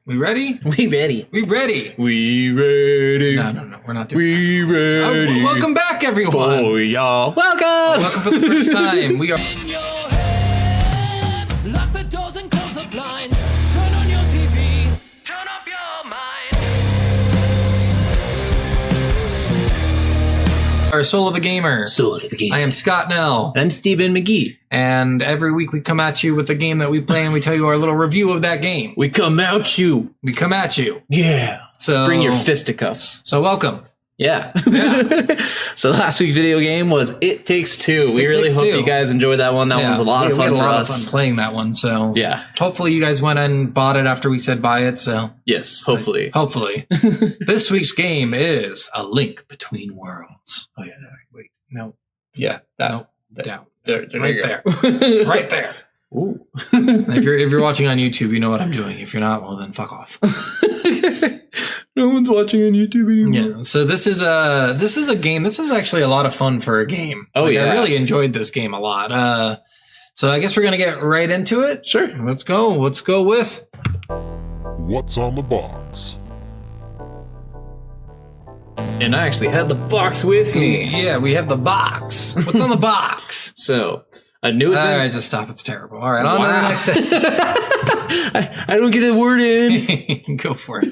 We ready? We ready. We ready. We ready. No. We're not doing We that. ready. Welcome back, everyone. Oh, y'all. Welcome. Welcome for the first time. We are... In your head, lock the doors and close the blinds. Turn on your TV, turn off your mind. Our Soul of a Gamer. Soul of a Gamer. I am Scott Nell. I'm Stephen McGee. And every week we come at you with a game that we play and we tell you our little review of that game. We come out you. We come at you. Yeah. So bring your fisticuffs. So welcome. Yeah. Yeah. So last week's video game was It Takes Two. We really hope you guys enjoyed that one. That one was a lot of fun we had for a lot us. of fun playing that one. So yeah. Hopefully you guys went and bought it after we said buy it. So yes, hopefully. Hopefully. This week's game is A Link Between Worlds. Oh yeah. Wait. No. Yeah. That. No. Down. There, Right there. Right there. Ooh. If you're watching on YouTube, you know what I'm doing. If you're not, well then fuck off. No one's watching on YouTube anymore. Yeah. So this is a game. This is actually a lot of fun for a game. Oh, yeah. I really enjoyed this game a lot. So I guess we're gonna get right into it. Sure. Let's go. Let's go with What's on the box? And I actually had the box with me. Yeah, we have the box. What's on the box? So, a new All adventure. right, just stop. It's terrible. All right, on to the next. I don't get the word in. Go for it.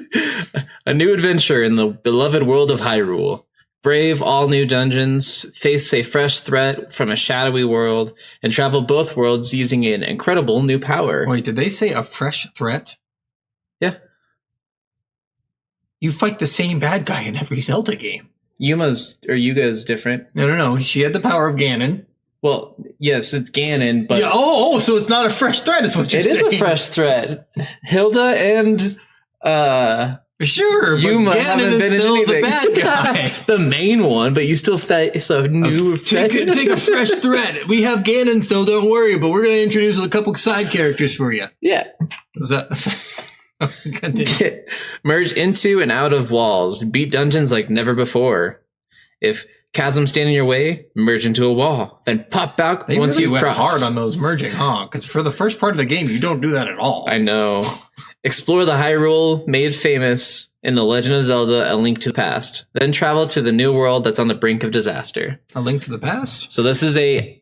A new adventure in the beloved world of Hyrule. Brave all new dungeons, face a fresh threat from a shadowy world, and travel both worlds using an incredible new power. Wait, did they say a fresh threat? Yeah. You fight the same bad guy in every Zelda game. Yuga's different. No. She had the power of Ganon. Well, yes, it's Ganon, but... Yeah, so it's not a fresh threat is what you're saying. It is a fresh threat. Hilda and... Sure, Yuma but Ganon haven't is been in still the anything. bad guy. The main one, but you still face a new threat. Take a fresh threat. We have Ganon still, don't worry, but we're going to introduce a couple side characters for you. Yeah. Is that... Continue. Merge into and out of walls. Beat dungeons like never before. If chasms stand in your way, merge into a wall. Then pop back They once really you've went crossed. hard on those merging, huh? Because for the first part of the game, you don't do that at all. I know. Explore the Hyrule made famous in The Legend of Zelda: A Link to the Past. Then travel to the new world that's on the brink of disaster. A Link to the Past? So this is a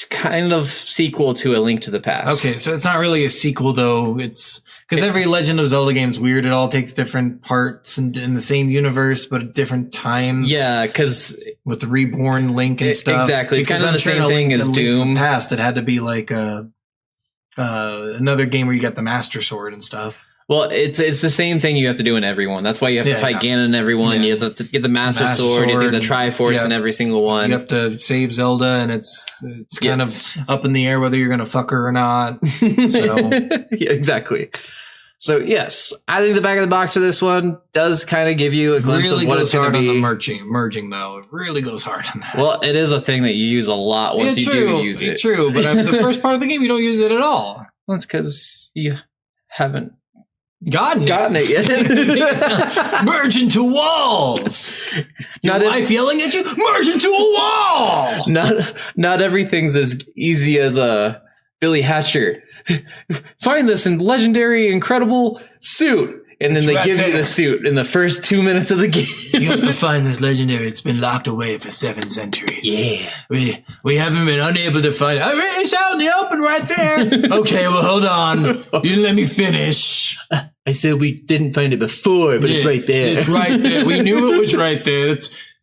kind of sequel to A Link to the Past. Okay, so it's not really a sequel, though. It's because every Legend of Zelda game is weird. It all takes different parts in the same universe, but at different times. Yeah, because with the reborn Link and stuff. Exactly. It's Because kind of I'm the sure same in thing as Link to the Doom. Past, it had to be like another game where you got the Master Sword and stuff. Well, it's the same thing you have to do in every one. That's why you have to fight Ganon in every one. Yeah. You have to get the Master Sword. You have to get the Triforce in every single one. You have to save Zelda, and it's kind of up in the air whether you're going to fuck her or not. So Yeah, exactly. So yes, I think the back of the box for this one does kind of give you a glimpse really of what goes it's going hard to on be. the merging though. It really goes hard on that. Well, it is a thing that you use a lot once you do use it. True, but the first part of the game you don't use it at all. That's because you haven't Gotten it yet. Merge into walls. Your Not wife yelling at you. Merge into a wall. Not everything's as easy as Billy Hatcher. Find this in legendary, incredible suit. And then they give you the suit in the first 2 minutes of the game. You have to find this legendary. It's been locked away for 7 centuries. Yeah. We haven't been unable to find it. It's out in the open right there. Okay, well, hold on. You didn't let me finish. I said we didn't find it before, but it's right there. It's right there. We knew it was right there.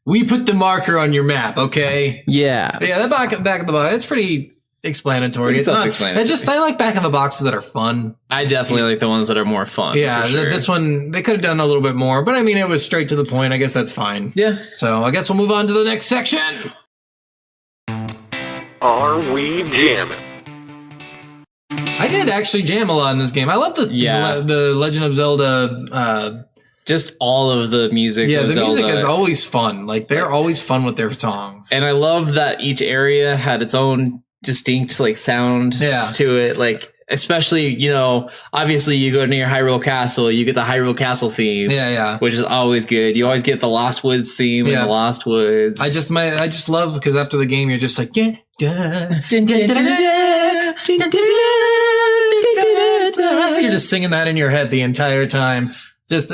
We put the marker on your map, okay? Yeah. Yeah, the back of the box, it's pretty explanatory. Pretty It's not self-explanatory. I like back of the boxes that are fun. I definitely like the ones that are more fun. Yeah, for sure. this one, they could have done a little bit more, but I mean, it was straight to the point. I guess that's fine. Yeah. So I guess we'll move on to the next section. Are we jamming? I did actually jam a lot in this game. I love the Legend of Zelda. Just all of the music. Yeah, of the Zelda. music is always fun. Like, they're always fun with their songs. And I love that each area had its own distinct like sound to it. Like, especially, obviously you go near Hyrule Castle, you get the Hyrule Castle theme. Yeah. Which is always good. You always get the Lost Woods theme in the Lost Woods. I just love because after the game you're just like You're just singing that in your head the entire time. Just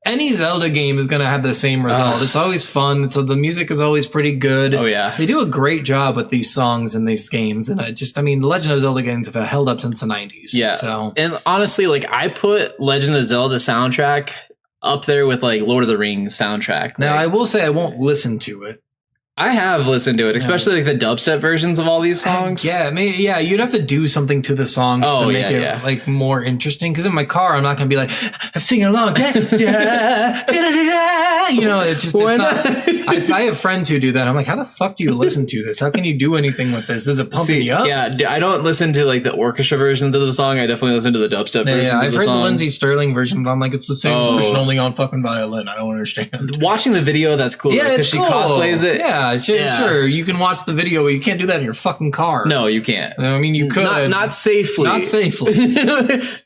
any Zelda game is going to have the same result. It's always fun. So the music is always pretty good. Oh, yeah. They do a great job with these songs in these games. And the Legend of Zelda games have held up since the 90s. Yeah. So, and honestly, like I put Legend of Zelda soundtrack up there with like Lord of the Rings soundtrack. now Like, I will say I won't listen to it. I have listened to it, especially like the dubstep versions of all these songs. Yeah, you'd have to do something to the songs to make it like more interesting. Because in my car, I'm not going to be like, I'm singing along. You know, it's just, it's not. I have friends who do that. I'm like, how the fuck do you listen to this? How can you do anything with this? Is it pumping you up? Yeah, I don't listen to like the orchestra versions of the song. I definitely listen to the dubstep versions Yeah, of I've the heard song. the Lindsey Sterling version, but I'm like, it's the same version, only on fucking violin. I don't understand. Watching the video, that's cool. Yeah, because it's she cool. cosplays it. Yeah, sure. You can watch the video, but you can't do that in your fucking car. No, you can't. I mean, you could. Not safely. Not safely.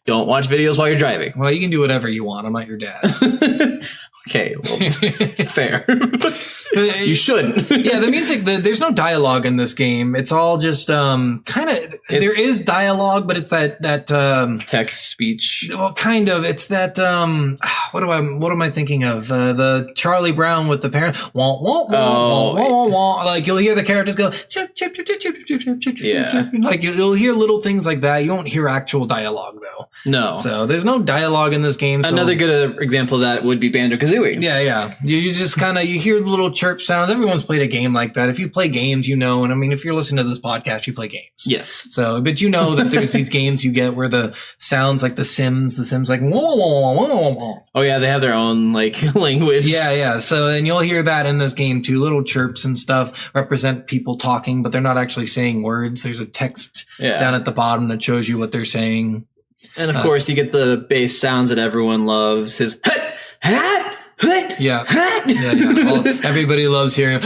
Don't watch videos while you're driving. Well, you can do whatever you want. I'm not your dad. Okay, well, fair. You shouldn't. Yeah, the music, there's no dialogue in this game. It's all just kind of, there is dialogue, but it's that Text speech. well, kind of, it's that what am I thinking of? The Charlie Brown with the parent, wah, wah, wah, wah, wah, wah. Like you'll hear the characters go chip, chip, chip, chip, chip, chip, chip, chip, Yeah. like you'll hear little things like that. You won't hear actual dialogue though. No. So there's no dialogue in this game. So Another good example of that would be Banjo-Kazooie. yeah. You just kind of, you hear the little chirp sounds. Everyone's played a game like that. If you play games, you know, and I mean, if you're listening to this podcast, you play games. Yes. So, but you know that there's these games you get where the sounds like the Sims like, whoa, whoa, whoa, whoa, whoa. Oh yeah, they have their own like language. Yeah. So, and you'll hear that in this game too. Little chirps and stuff represent people talking, but they're not actually saying words. There's a text down at the bottom that shows you what they're saying. And of course, you get the bass sounds that everyone loves. His hut, hat, hut, Yeah. hat. Yeah. Everybody loves hearing.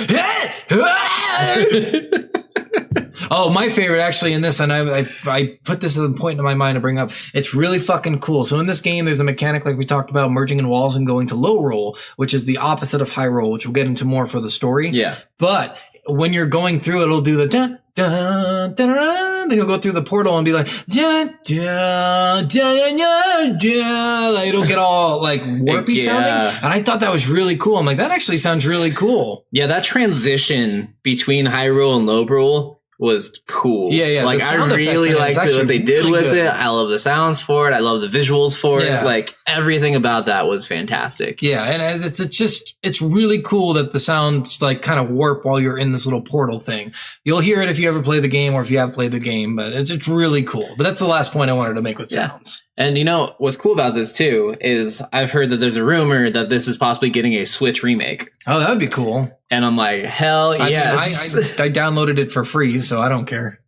Oh, my favorite actually in this, and I put this as a point in my mind to bring up. It's really fucking cool. So in this game, there's a mechanic like we talked about, merging in walls and going to low roll, which is the opposite of high roll, which we'll get into more for the story. Yeah. But when you're going through, it'll do the dun, dun, dun, dun, then you'll go through the portal and be like, dun, dun, dun, dun, dun. Like, it'll get all like warpy sounding. And I thought that was really cool. I'm like, that actually sounds really cool. Yeah, that transition between high roll and low roll was cool. Yeah. Like I really liked what they did with it. I love the sounds for it. I love the visuals for it. Like everything about that was fantastic. Yeah, and it's really cool that the sounds like kind of warp while you're in this little portal thing. You'll hear it if you ever play the game or if you have played the game, but it's really cool. But that's the last point I wanted to make with sounds. And you know, what's cool about this too is I've heard that there's a rumor that this is possibly getting a Switch remake. Oh, that would be cool. And I'm like, hell yes. I downloaded it for free, so I don't care.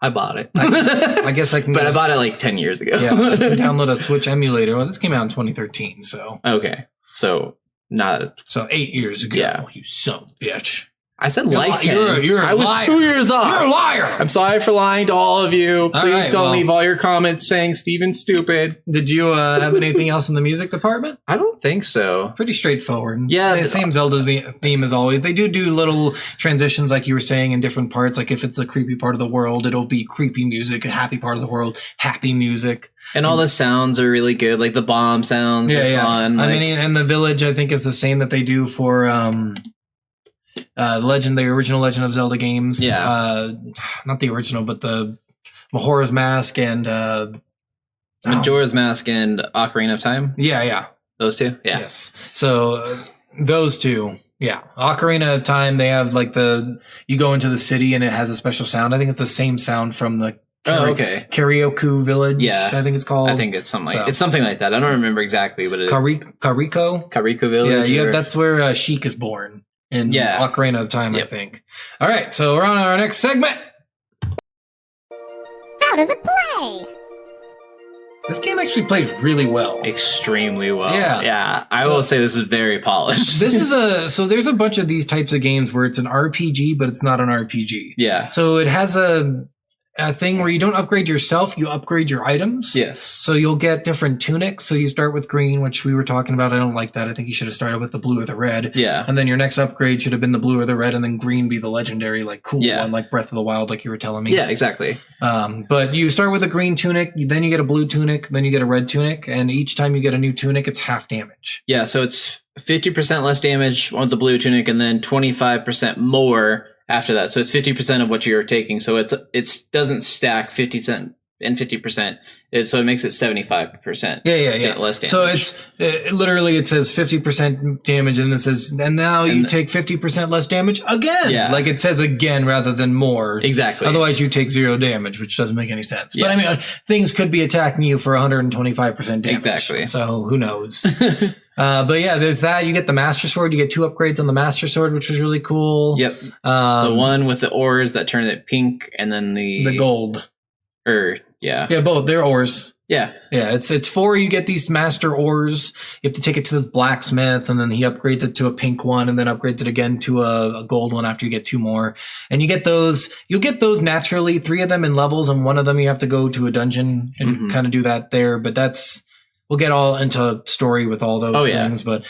I bought it. I guess I can. But I bought it like 10 years ago. Yeah, I can download a Switch emulator. Well, this came out in 2013, so. Okay. So 8 years ago. Yeah. You son of a bitch. I said like 10. You're I was liar. 2 years off. You're a liar. I'm sorry for lying to all of you. Please right, don't leave all your comments saying Steven's stupid. Did you have anything else in the music department? I don't think so. Pretty straightforward. Yeah. Same Zelda's theme as always. They do little transitions, like you were saying, in different parts. Like if it's a creepy part of the world, it'll be creepy music. A happy part of the world, happy music. And all the sounds are really good. Like the bomb sounds are fun. I mean, and the village, I think, is the same that they do for the original Legend of Zelda games. Yeah. Not the original, but the Majora's Mask and Majora's Mask and Ocarina of Time. Yeah. Those two. Yeah. Yes. So those two. Yeah. Ocarina of Time, they have like you go into the city and it has a special sound. I think it's the same sound from the Karaoke Village. Yeah. I think it's called. I think it's something like that. I don't remember exactly, but Kariko Village. Yeah, that's where Sheik is born in Ocarina of Time, I think. All right, so we're on our next segment. How does it play? This game actually plays really well. Extremely well. Yeah. I will say this is very polished. This is there's a bunch of these types of games where it's an RPG, but it's not an RPG. Yeah. So it has a thing where you don't upgrade yourself, you upgrade your items. Yes. So you'll get different tunics. So you start with green, which we were talking about. I don't like that. I think you should have started with the blue or the red. Yeah. And then your next upgrade should have been the blue or the red, and then green be the legendary, like cool one, like Breath of the Wild, like you were telling me. Yeah, exactly. But you start with a green tunic, then you get a blue tunic, then you get a red tunic, and each time you get a new tunic, it's half damage. Yeah, so it's 50% less damage with the blue tunic, and then 25% more after that. So it's 50% of what you're taking. So it doesn't stack 50% and 50%. So it makes it 75%. Yeah. Less damage. So literally it says 50% damage, and it says, and now you take 50% less damage again. Yeah. Like it says again rather than more. Exactly. Otherwise you take 0 damage, which doesn't make any sense. Yeah. But I mean, things could be attacking you for 125% damage. Exactly. So who knows? But yeah, there's that. You get the Master Sword. You get 2 upgrades on the Master Sword, which was really cool. Yep. The one with the ores that turn it pink, and then the gold. Yeah, both. They're ores. Yeah. It's 4. You get these master ores. You have to take it to this blacksmith, and then he upgrades it to a pink one, and then upgrades it again to a gold one after you get 2 more. And you get those. You'll get those naturally. 3 of them in levels, and 1 of them you have to go to a dungeon and kind of do that there. But we'll get all into story with all those things. But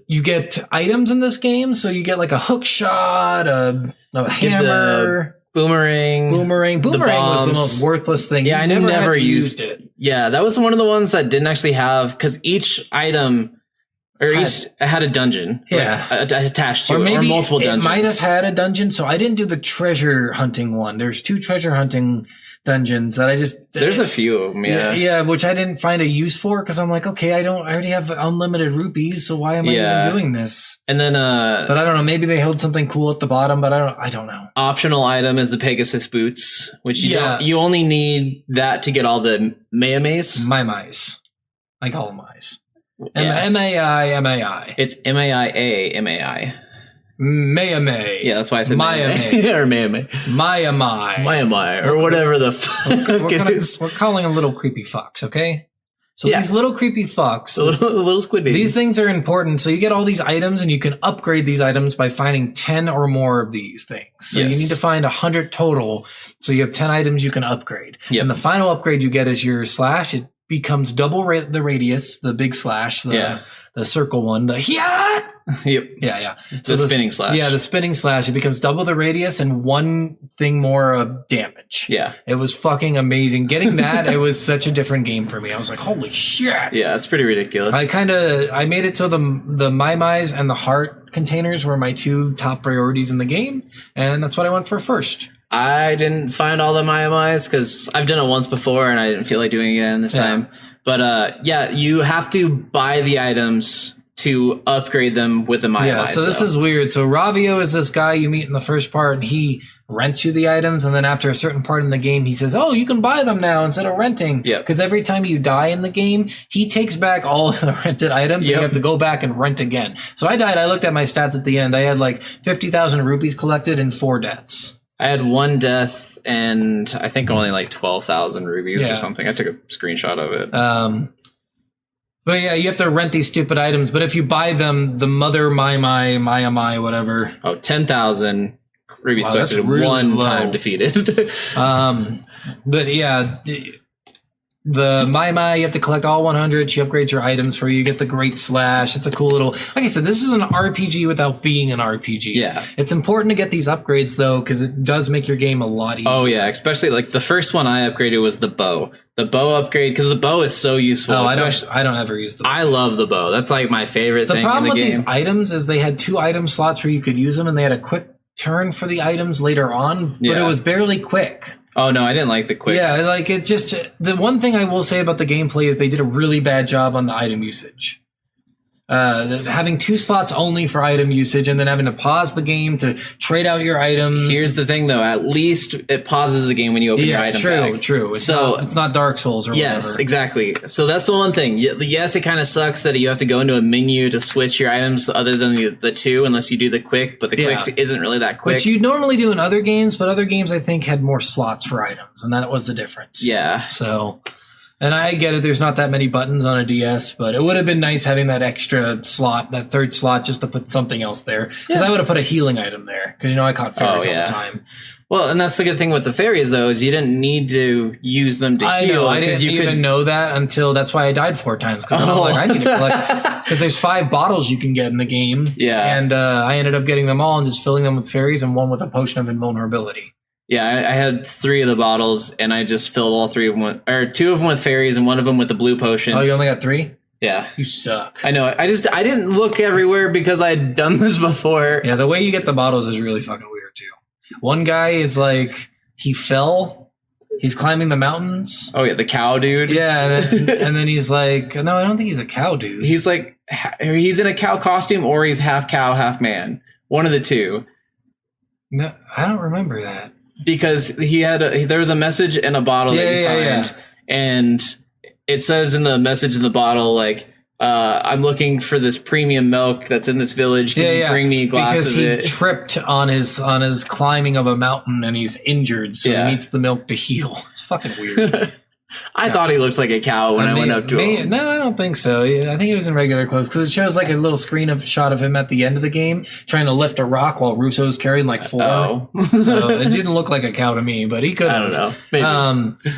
you get items in this game, so you get like a hook shot, a hammer. Boomerang was the most worthless thing. Yeah, I never used it. Yeah, that was one of the ones that didn't actually have, because each item each had a dungeon attached to it, or multiple dungeons. It might have had a dungeon, so I didn't do the treasure hunting one. There's 2 treasure hunting dungeons that I just... There's a few of them, yeah, which I didn't find a use for, because I'm like, okay, I already have unlimited rupees, so why am I even doing this? And then but I don't know, maybe they held something cool at the bottom, but I don't know. Optional item is the Pegasus boots, which you only need that to get all the Mayamays. Maimais. I call them Mais. M-A-I. It's M-A-I-A-M-A-I. Mayamay. Yeah, that's why I said Mayamay. Or Mayamay. Mayamai. Or whatever the fuck it is. We're calling them little creepy fucks, okay? So these little creepy fucks. The little squid babies. These things are important. So you get all these items, and you can upgrade these items by finding 10 or more of these things. So you need to find 100 total. So you have 10 items you can upgrade. Yep. And the final upgrade you get is your slash. It becomes double the radius, the big slash, the circle one, the hiat. Yep. Yeah. So the spinning slash. Yeah, the spinning slash. It becomes double the radius and 1 thing more of damage. Yeah. It was fucking amazing. Getting that, it was such a different game for me. I was like, holy shit. Yeah, it's pretty ridiculous. I made it so the Maimais and the heart containers were my 2 top priorities in the game, and that's what I went for first. I didn't find all the Mayamais because I've done it once before and I didn't feel like doing it again this time. But you have to buy the items to upgrade them with the Mayamais. Yeah, so this is weird. So Ravio is this guy you meet in the first part, and he rents you the items, and then after a certain part in the game, he says, oh, you can buy them now instead of renting. Yeah. Because every time you die in the game, he takes back all the rented items, and you have to go back and rent again. So I died. I looked at my stats at the end. I had like 50,000 rupees collected and 4 deaths. I had 1 death and I think only like 12,000 rubies or something. I took a screenshot of it. But yeah, you have to rent these stupid items. But if you buy them, the mother Mayamai, whatever. 10,000 rubies collected really 1 low. time defeated. But yeah, the Maimai, you have to collect all 100. She upgrades your items for you. You get the Great Slash. It's a cool little... Like I said, this is an RPG without being an RPG. Yeah. It's important to get these upgrades, though, because it does make your game a lot easier. Oh, yeah. Especially, like, the first one I upgraded was the bow. The bow upgrade, because the bow is so useful. Oh, I don't ever use the bow. I love the bow. That's, like, my favorite thing in the game. The problem with these items is they had 2 item slots where you could use them, and they had a quick turn for the items later on, but it was barely quick. Oh, no, I didn't like the quick. Yeah, like it just... The one thing I will say about the gameplay is they did a really bad job on the item usage. Having 2 slots only for item usage and then having to pause the game to trade out your items. Here's the thing, though. At least it pauses the game when you open your item bag. True. It's not Dark Souls or whatever. Yes, exactly. So that's the one thing. Yes, it kind of sucks that you have to go into a menu to switch your items other than the 2 unless you do the quick, but the quick isn't really that quick. Which you normally do in other games, but other games I think had more slots for items, and that was the difference. Yeah. So... And I get it. There's not that many buttons on a DS, but it would have been nice having that extra slot, that third slot, just to put something else there. Because I would have put a healing item there. Because, I caught fairies all the time. Well, and that's the good thing with the fairies, though, is you didn't need to use them to heal. I know. I didn't even know that until that's why I died 4 times. Because I'm like, I need to collect. Because there's 5 bottles you can get in the game. Yeah. And I ended up getting them all and just filling them with fairies and one with a potion of invulnerability. Yeah, I had 3 of the bottles, and I just filled all 3 of them or 2 of them with fairies and 1 of them with the blue potion. Oh, you only got 3? Yeah. You suck. I know. I didn't look everywhere because I had done this before. Yeah, the way you get the bottles is really fucking weird, too. One guy is like, he fell. He's climbing the mountains. Oh, yeah, the cow dude. Yeah, and then he's like, no, I don't think he's a cow dude. He's like, he's in a cow costume or he's half cow, half man. One of the two. No, I don't remember that. Because there was a message in a bottle that you find, and it says in the message in the bottle, like, I'm looking for this premium milk that's in this village. Can you bring me a glass of it? Because he tripped on his climbing of a mountain and he's injured, so he needs the milk to heal. It's fucking weird. I thought he looked like a cow when I went up to him. No, I don't think so. I think he was in regular clothes because it shows like a little shot of him at the end of the game trying to lift a rock while Russo's carrying like 4. So it didn't look like a cow to me, but he could have. I don't know. Maybe.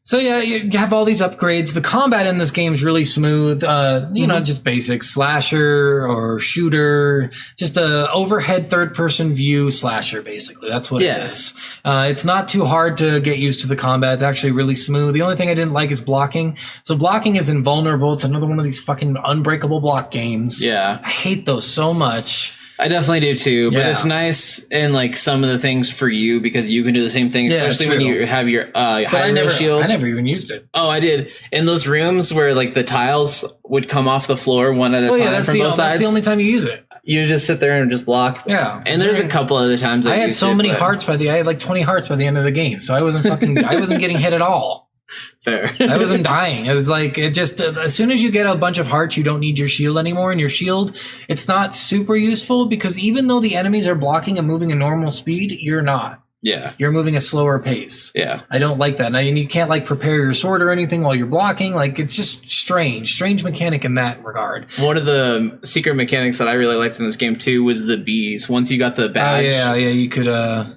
So yeah, you have all these upgrades. The combat in this game is really smooth. Just basic slasher or shooter, just a overhead third-person view slasher. Basically, that's what it is. It's not too hard to get used to the combat. It's actually really smooth. The only thing I didn't like is blocking. So blocking is invulnerable. It's another one of these fucking unbreakable block games. Yeah, I hate those so much. I definitely do too, but it's nice in like some of the things for you because you can do the same thing, especially when you have your high shield. I never even used it. Oh, I did. In those rooms where like the tiles would come off the floor one at a time from both sides. That's the only time you use it. You just sit there and just block. Yeah. And there's a couple other times I had so many hearts I had like 20 hearts by the end of the game, so I wasn't getting hit at all. Fair. I wasn't dying. It was like, it just, as soon as you get a bunch of hearts, you don't need your shield anymore. And your shield, it's not super useful because even though the enemies are blocking and moving at normal speed, you're not. Yeah. You're moving a slower pace. Yeah. I don't like that. Now, and you can't like prepare your sword or anything while you're blocking. Like, it's just strange mechanic in that regard. One of the secret mechanics that I really liked in this game too was the bees. Once you got the badge. Oh, yeah.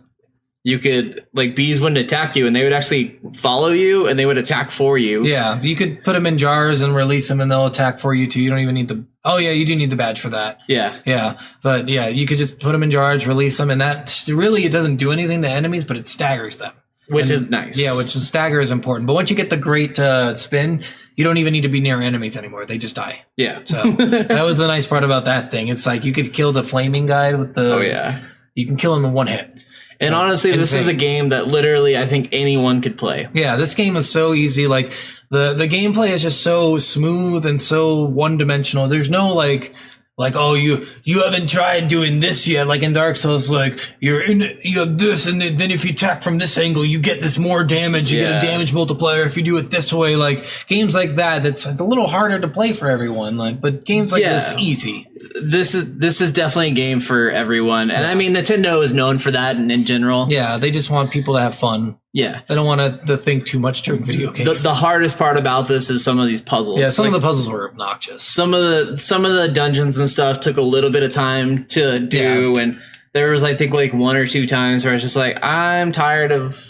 You could, like, bees wouldn't attack you, and they would actually follow you, and they would attack for you. Yeah, you could put them in jars and release them, and they'll attack for you, too. You don't even need the... Oh, yeah, you do need the badge for that. Yeah. Yeah, but, yeah, you could just put them in jars, release them, and that really, it doesn't do anything to enemies, but it staggers them. Which is nice. Yeah, stagger is important. But once you get the great spin, you don't even need to be near enemies anymore. They just die. Yeah. So that was the nice part about that thing. It's like you could kill the flaming guy with the... Oh, yeah. You can kill him in one hit. And honestly, this is a game that literally I think anyone could play. Yeah, this game is so easy. Like the gameplay is just so smooth and so one-dimensional. There's no like oh you haven't tried doing this yet. Like in Dark Souls, like you have this, and then if you attack from this angle, you get this more damage. You get a damage multiplier if you do it this way. Like games like that, it's a little harder to play for everyone. Like, but games like this, easy. This is definitely a game for everyone. And I mean, Nintendo is known for that in general. Yeah, they just want people to have fun. Yeah. They don't want to think too much during video games. The hardest part about this is some of these puzzles. Yeah, some of the puzzles were obnoxious. Some of the dungeons and stuff took a little bit of time to do. Yeah. And there was, I think, like 1 or 2 times where I was just like, I'm tired of...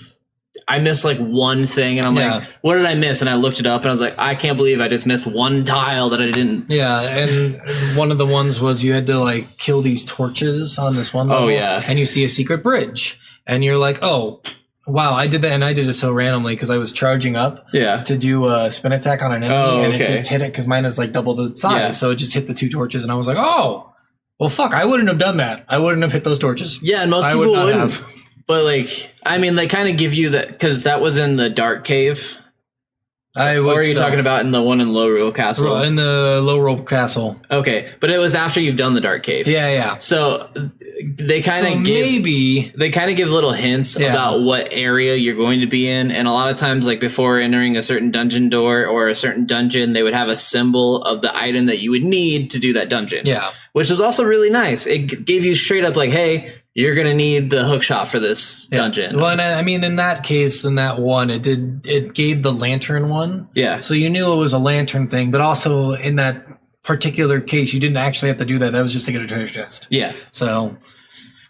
I missed like one thing and I'm like, what did I miss? And I looked it up and I was like, I can't believe I just missed one tile that I didn't. Yeah. And one of the ones was you had to like kill these torches on this one level. Oh, yeah. And you see a secret bridge and you're like, oh, wow, I did that. And I did it so randomly because I was charging up to do a spin attack on an enemy and it just hit it because mine is like double the size. Yeah. So it just hit the 2 torches and I was like, oh, well, fuck, I wouldn't have done that. I wouldn't have hit those torches. Yeah. And most people wouldn't have. But, like, I mean, they kind of give you that, because that was in the Dark Cave. Or are you talking about in the one in Low Roll Castle? In the Low Roll Castle. Okay, but it was after you've done the Dark Cave. Yeah. So they kind of give little hints about what area you're going to be in, and a lot of times, like before entering a certain dungeon door or a certain dungeon, they would have a symbol of the item that you would need to do that dungeon. Yeah, which was also really nice. It gave you straight up like, hey, you're gonna need the hook shot for this dungeon. Well, and I mean, in that case, in that one, it gave the lantern one. Yeah. So you knew it was a lantern thing, but also in that particular case, you didn't actually have to do that. That was just to get a treasure chest. Yeah. So.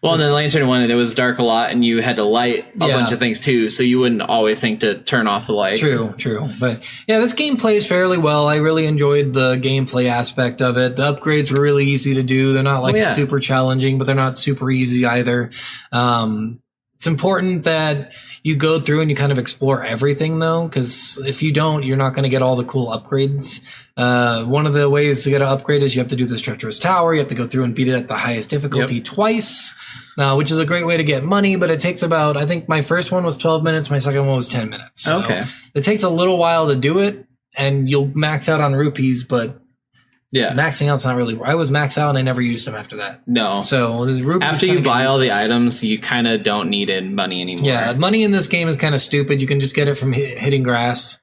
Well, in the lantern one, it was dark a lot, and you had to light a bunch of things too, so you wouldn't always think to turn off the light. True. But yeah, this game plays fairly well. I really enjoyed the gameplay aspect of it. The upgrades were really easy to do. They're not like super challenging, but they're not super easy either. It's important that you go through and you kind of explore everything, though, because if you don't, you're not going to get all the cool upgrades. One of the ways to get an upgrade is you have to do this treacherous tower. You have to go through and beat it at the highest difficulty twice, which is a great way to get money, but it takes about, I think my first one was 12 minutes, my second one was 10 minutes. So it takes a little while to do it, and you'll max out on rupees, but maxing out's not really. I was maxed out and I never used them after that. No. So after you buy all the items, you kind of don't need money anymore. Yeah, money in this game is kind of stupid. You can just get it from hitting grass.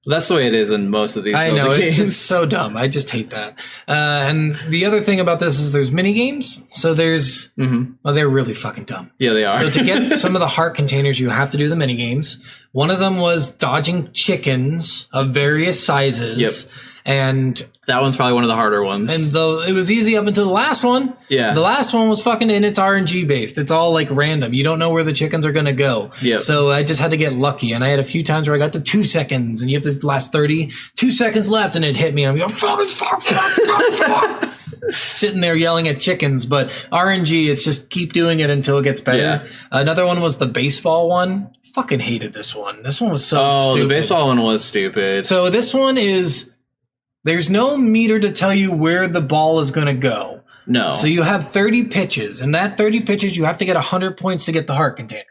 That's the way it is in most of these I know, games. It's so dumb. I just hate that. And the other thing about this is there's mini games. So there's, well, they're really fucking dumb. Yeah, they are. So to get some of the heart containers, you have to do the mini games. One of them was dodging chickens of various sizes. Yep. And that one's probably one of the harder ones. And though it was easy up until the last one. Yeah. The last one was fucking, and it's RNG based. It's all like random. You don't know where the chickens are going to go. Yep. So I just had to get lucky. And I had a few times where I got to 2 seconds and you have to last 30. 2 seconds left and it hit me. I'm going, fuck. Sitting there yelling at chickens. But RNG, it's just keep doing it until it gets better. Yeah. Another one was the baseball one. Fucking hated this one. This one was so stupid. The baseball one was stupid. So this one is... There's no meter to tell you where the ball is going to go. No. So you have 30 pitches, and that 30 pitches, you have to get 100 points to get the heart container.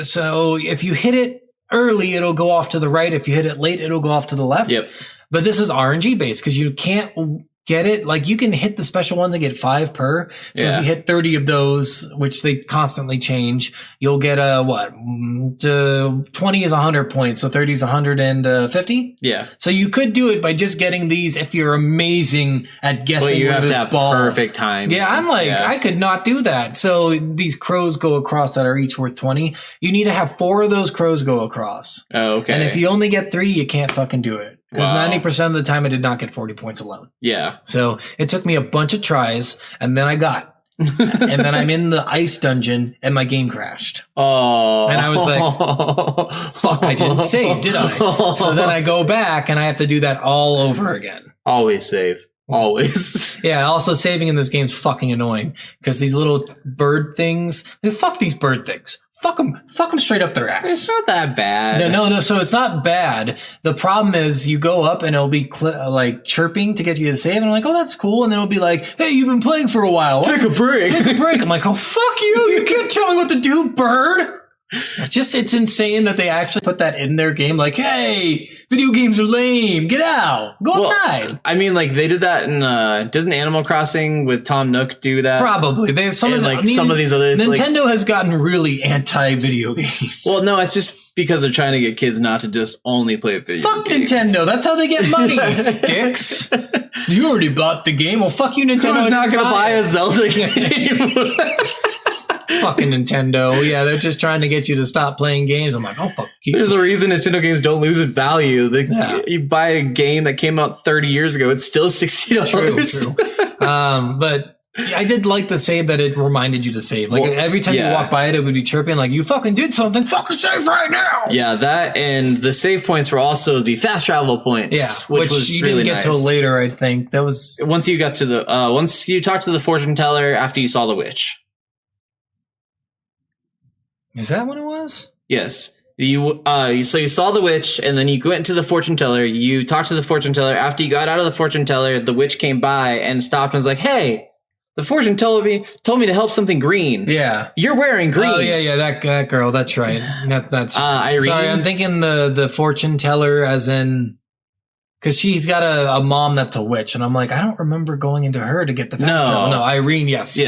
So if you hit it early, it'll go off to the right. If you hit it late, it'll go off to the left. Yep. But this is RNG based because you can't get it. Like you can hit the special ones and get 5 per. So if you hit 30 of those, which they constantly change, you'll get 20 is 100 points. So 30 is 150. Yeah. So you could do it by just getting these if you're amazing at guessing. But you have to have ball. perfect time. Yeah, I'm like, I could not do that. So these crows go across that are each worth 20. You need to have 4 of those crows go across. Oh, okay. And if you only get 3, you can't fucking do it. Because Wow. 90% of the time I did not get 40 points alone. Yeah. So it took me a bunch of tries, and then I got. And then I'm in the ice dungeon, and my game crashed. Oh. And I was like, fuck, I didn't save, did I? So then I go back, and I have to do that all over again. Always save. Always. Yeah, also saving in this game's fucking annoying, because these little bird things, fuck these bird things. Fuck them straight up their ass. It's not that bad. No. So it's not bad. The problem is you go up and it'll be like chirping to get you to save. And I'm like, oh, that's cool. And then it'll be like, hey, you've been playing for a while. Take a break. Take a break. I'm like, oh, fuck you. You can't tell me what to do, bird. It's insane that they actually put that in their game. Like, hey, video games are lame. Get out. Go outside. I mean, like they did that in didn't Animal Crossing with Tom Nook do that? Probably. Some of these other Nintendo has gotten really anti-video games. Well, no, it's just because they're trying to get kids not to just only play video games. Fuck Nintendo. That's how they get money, dicks. You already bought the game. Well, fuck you, Nintendo. Who's not going to buy a Zelda game? Fucking Nintendo. Yeah, they're just trying to get you to stop playing games. I'm like, oh, fuck. There's a reason Nintendo games don't lose in value. You buy a game that came out 30 years ago, it's still $60. True. But I did like the save that it reminded you to save. Like every time you walk by it, it would be chirping like, you fucking did something. Fucking save right now. Yeah, that and the save points were also the fast travel points. Yeah, which was you really didn't get nice. till later, I think. That was once you got to the once you talked to the fortune teller after you saw the witch. Is that what it was? Yes. So you saw the witch, and then you went to the fortune teller. You talked to the fortune teller. After you got out of the fortune teller, the witch came by and stopped and was like, "Hey, the fortune teller told me to help something green. Yeah, you're wearing green." Oh yeah, that girl. That's right. That's Irene. Sorry, I'm thinking the fortune teller as in. Because she's got a mom that's a witch, and I'm like, I don't remember going into her to get the fast travel. No, Irene, yes.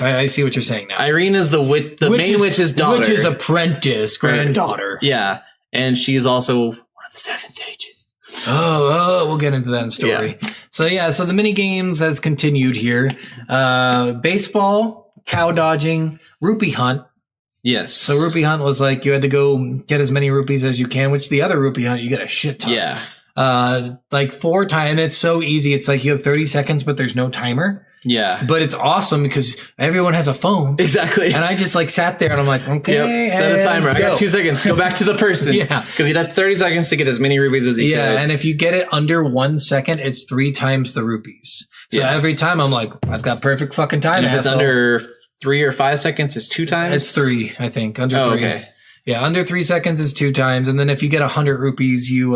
I see what you're saying now. Irene is the main witch's daughter. Witch's apprentice, granddaughter. Yeah, and she's also one of the 7 sages. Oh, we'll get into that in story. Yeah. So the mini games has continued here. Baseball cow dodging, rupee hunt. Yes. So rupee hunt was like you had to go get as many rupees as you can, which the other rupee hunt, you get a shit ton. Yeah. Like 4 times. And it's so easy. It's like you have 30 seconds, but there's no timer. Yeah. But it's awesome because everyone has a phone. Exactly. And I just like sat there and I'm like, okay. Yep. Set a timer. I got 2 seconds. Go back to the person. Yeah. Because you'd have 30 seconds to get as many rupees as you could. And if you get it under 1 second, it's 3 times the rupees. So every time I'm like, I've got perfect fucking time. And if it's under 3 or 5 seconds, it's 2 times? It's 3, I think. Under 3. Okay. Yeah, under 3 seconds is 2 times. And then if you get 100 rupees, you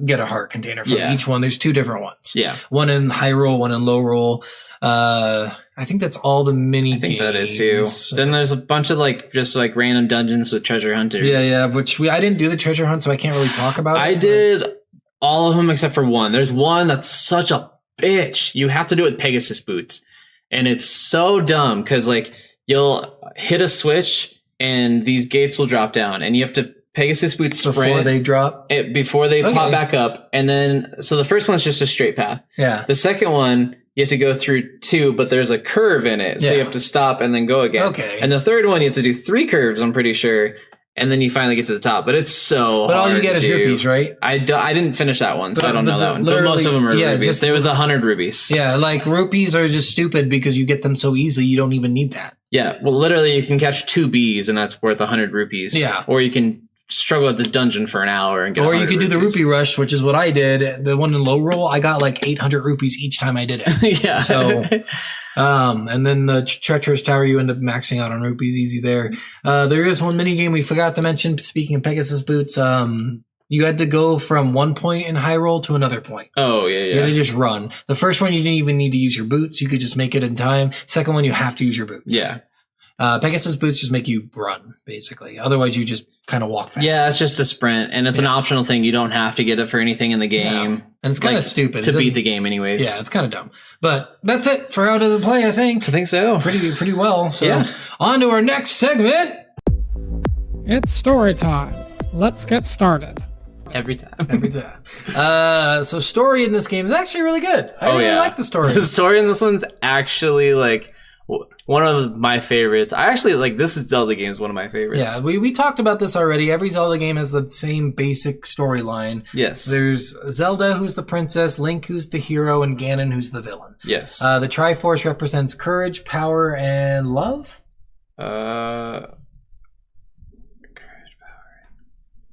get a heart container from each one. There's 2 different ones. Yeah. One in high roll, one in low roll. I think that's all the mini games. I think that is too. Then there's a bunch of like just like random dungeons with treasure hunters. Yeah, which I didn't do the treasure hunt, so I can't really talk about it. I did all of them except for one. There's one that's such a bitch. You have to do it with Pegasus boots. And it's so dumb because like you'll hit a switch and these gates will drop down and you have to Pegasus boots sprint before they drop. Before they pop back up. And then so the first one's just a straight path. Yeah. The second one you have to go through 2, but there's a curve in it. So you have to stop and then go again. Okay. And the third one, you have to do 3 curves, I'm pretty sure. And then you finally get to the top. But it's so hard. But all you get is rupees, right? I didn't finish that one, so I don't know that one. But literally- most of them are yeah, rupees. just- There was 100 rupees. Yeah, like rupees are just stupid because you get them so easily, you don't even need that. Yeah, well, literally, you can catch 2 bees, and that's worth 100 rupees. Yeah. Or you can struggle at this dungeon for an hour and get Or you 100 could do the rupees. rupee rush, which is what I did. The one in low roll, I got like 800 rupees each time I did it. Yeah. So, and then the treacherous tower, you end up maxing out on rupees easy there. There is one mini game we forgot to mention. Speaking of Pegasus boots, you had to go from one point in high roll to another point. Oh, yeah, You had yeah. to just run. The first one, you didn't even need to use your boots. You could just make it in time. Second one, you have to use your boots. Yeah. Pegasus boots just make you run, basically. Otherwise, you just kind of walk fast. Yeah, it's just a sprint, and it's an optional thing. You don't have to get it for anything in the game. Yeah. And it's kind of stupid. To It beat doesn't- the game anyways. Yeah, it's kind of dumb. But that's it for Out of the Play, I think. I think so. Pretty well. So Yeah. on to our next segment. It's story time. Let's get started. Every time. Every time. So story in this game is actually really good. I really like the story. The story in this one's actually like one of my favorites. I actually like this Zelda game is one of my favorites. Yeah, we talked about this already. Every Zelda game has the same basic storyline. Yes. There's Zelda, who's the princess, Link, who's the hero, and Ganon, who's the villain. Yes. The Triforce represents courage, power, and love.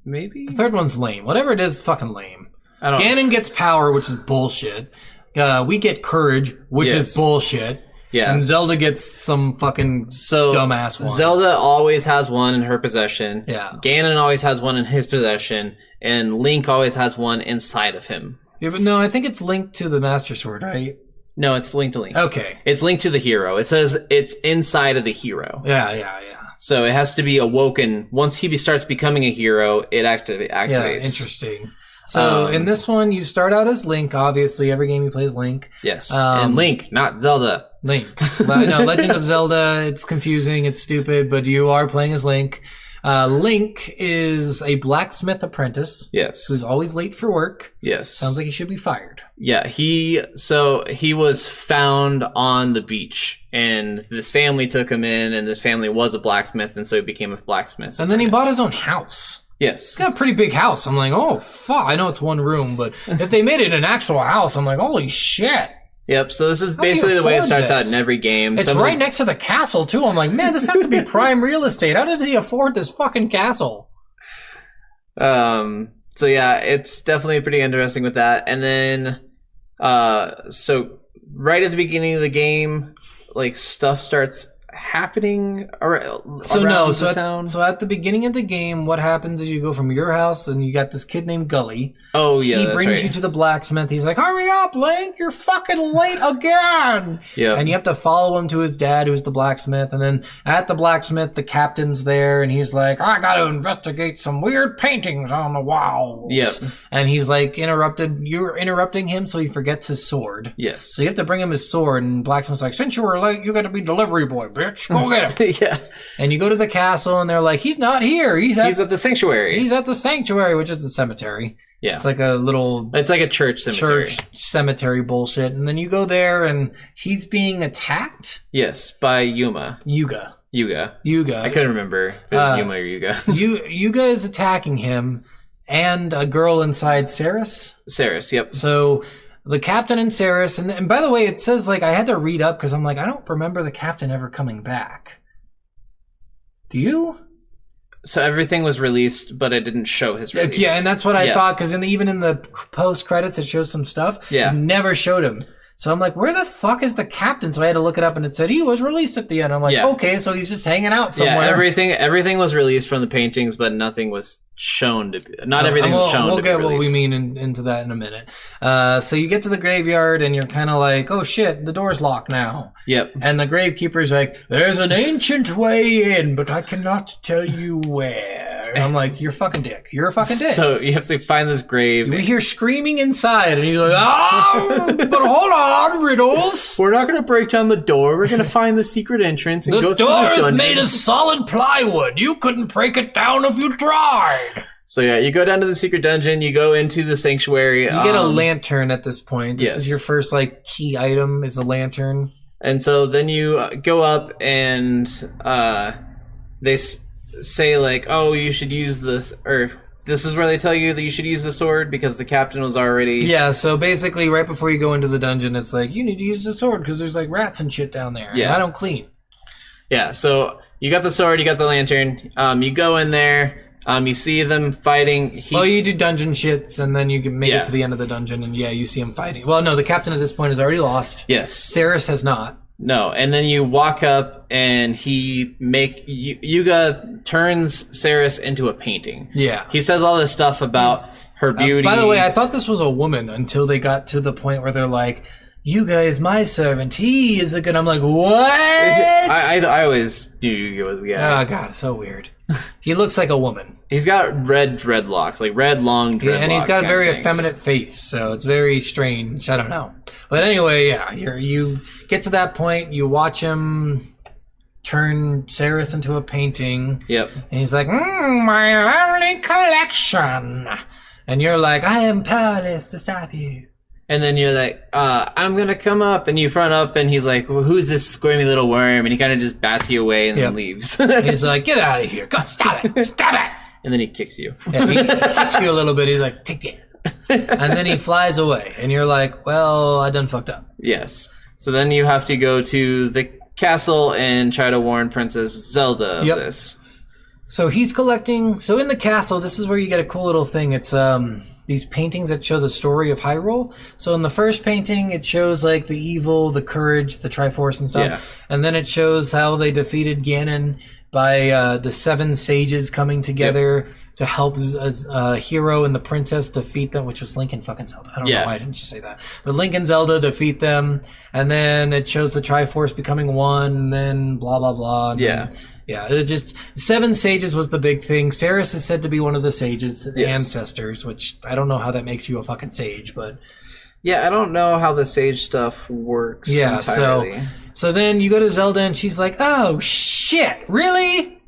Maybe? The third one's lame. Whatever it is, fucking lame. I don't Ganon gets power, which is bullshit. We get courage, which is bullshit. Yeah. And Zelda gets some fucking dumbass one. Zelda always has one in her possession. Yeah. Ganon always has one in his possession. And Link always has one inside of him. Yeah, but no, I think it's linked to the Master Sword, right? No, it's linked to Link. Okay. It's linked to the hero. It says it's inside of the hero. Yeah. So it has to be awoken. Once he starts becoming a hero, it activates. Yeah, interesting. So in this one, you start out as Link. Obviously, every game you play is Link. Yes. And Link, not Zelda. Link. I know, Legend of Zelda, it's confusing, it's stupid, but you are playing as Link. Link is a blacksmith apprentice. Yes. Who's always late for work. Yes. Sounds like he should be fired. Yeah, he was found on the beach, and this family took him in, and this family was a blacksmith, and so he became a blacksmith. And then he bought his own house. Yes. He's got a pretty big house. I'm like, oh, fuck. I know it's one room, but if they made it an actual house, I'm like, holy shit. Yep, so this is How do you basically the way it afford starts out this? in every game. It's right next to the castle, too. I'm like, man, this has to be prime real estate. How does he afford this fucking castle? So yeah, it's definitely pretty interesting with that. And then, so right at the beginning of the game, like stuff starts happening around the town. So at the beginning of the game, what happens is you go from your house and you got this kid named Gully. Oh yeah, he that's brings right. you to the blacksmith. He's like, "Hurry up, Link! You're fucking late again." Yeah, and you have to follow him to his dad, who's the blacksmith. And then at the blacksmith, the captain's there, and he's like, "I got to investigate some weird paintings on the walls." Yep. And he's like, You're interrupting him, so he forgets his sword. Yes. So you have to bring him his sword, and blacksmith's like, "Since you were late, you got to be delivery boy, bitch. Go get him." Yeah. And you go to the castle, and they're like, "He's not here. He's at the sanctuary. He's at the sanctuary," which is the cemetery. Yeah. It's like a little It's like a church cemetery. cemetery bullshit. And then you go there and he's being attacked. Yes, by Yuga. Yuga. I couldn't remember if it was Yuma or Yuga. Yuga is attacking him and a girl inside Saris. Saris, yep. So the captain and Saris, and by the way, it says, like, I had to read up because I'm like, I don't remember the captain ever coming back. Do you? So everything was released, but it didn't show his release. Yeah, and that's what I thought, because even in the post credits, it shows some stuff. Yeah. It never showed him. So I'm like, where the fuck is the captain? So I had to look it up, and it said he was released at the end. I'm like, okay, so he's just hanging out somewhere. Yeah, everything was released from the paintings, but nothing was shown to be. Not everything was shown to be released. We'll get what we mean into that in a minute. So you get to the graveyard, and you're kind of like, oh shit, the door's locked now. Yep. And the gravekeeper's like, there's an ancient way in, but I cannot tell you where. And I'm like, you're a fucking dick. You're a fucking dick. So you have to find this grave. We hear screaming inside, and he's like, but hold on, Riddles. We're not going to break down the door. We're going to find the secret entrance and go through this dungeon. The door is made of solid plywood. You couldn't break it down if you tried. So yeah, you go down to the secret dungeon. You go into the sanctuary. You get a lantern at this point. This is your first like key item is a lantern. And so then you go up and they say like, oh, you should use this, or this is where they tell you that you should use the sword because the captain was already... Yeah, so basically right before you go into the dungeon, it's like, you need to use the sword because there's like rats and shit down there. Yeah. And I don't clean. Yeah, so you got the sword, you got the lantern. You go in there, you see them fighting. You do dungeon shits, and then you can make it to the end of the dungeon, and you see him fighting. Well, no, the captain at this point has already lost. Yes. Saris has not. No, and then you walk up, and Yuga turns Saris into a painting. Yeah. He says all this stuff about her beauty. By the way, I thought this was a woman until they got to the point where they're like, Yuga is my servant. He is a good... I'm like, what? I always knew Yuga was a guy. Oh, God, so weird. He looks like a woman. He's got red dreadlocks, like red long dreadlocks. And he's got a very effeminate face, so it's very strange. I don't know. But anyway, you get to that point, you watch him turn Saris into a painting. Yep. And he's like, my lovely collection. And you're like, I am powerless to stop you. And then you're like, I'm going to come up. And you front up, and he's like, well, who's this squirmy little worm? And he kind of just bats you away and then leaves. He's like, get out of here. Go, stop it. Stop it. And then he kicks you. Yeah, he kicks you a little bit. He's like, take it. And then he flies away. And you're like, well, I done fucked up. Yes. So then you have to go to the castle and try to warn Princess Zelda of this. So he's collecting... So in the castle, this is where you get a cool little thing. It's... these paintings that show the story of Hyrule. So in the first painting, it shows like the evil, the courage, the Triforce and stuff. Yeah. And then it shows how they defeated Ganon by the 7 sages coming together to help a hero and the princess defeat them, which was Link and fucking Zelda. I don't know why I didn't just say that. But Link and Zelda defeat them, and then it shows the Triforce becoming one, and then blah, blah, blah. And then, it just 7 sages was the big thing. Saris is said to be one of the sages, ancestors, which I don't know how that makes you a fucking sage, but I don't know how the sage stuff works. Entirely. So then you go to Zelda and she's like, "Oh shit, really?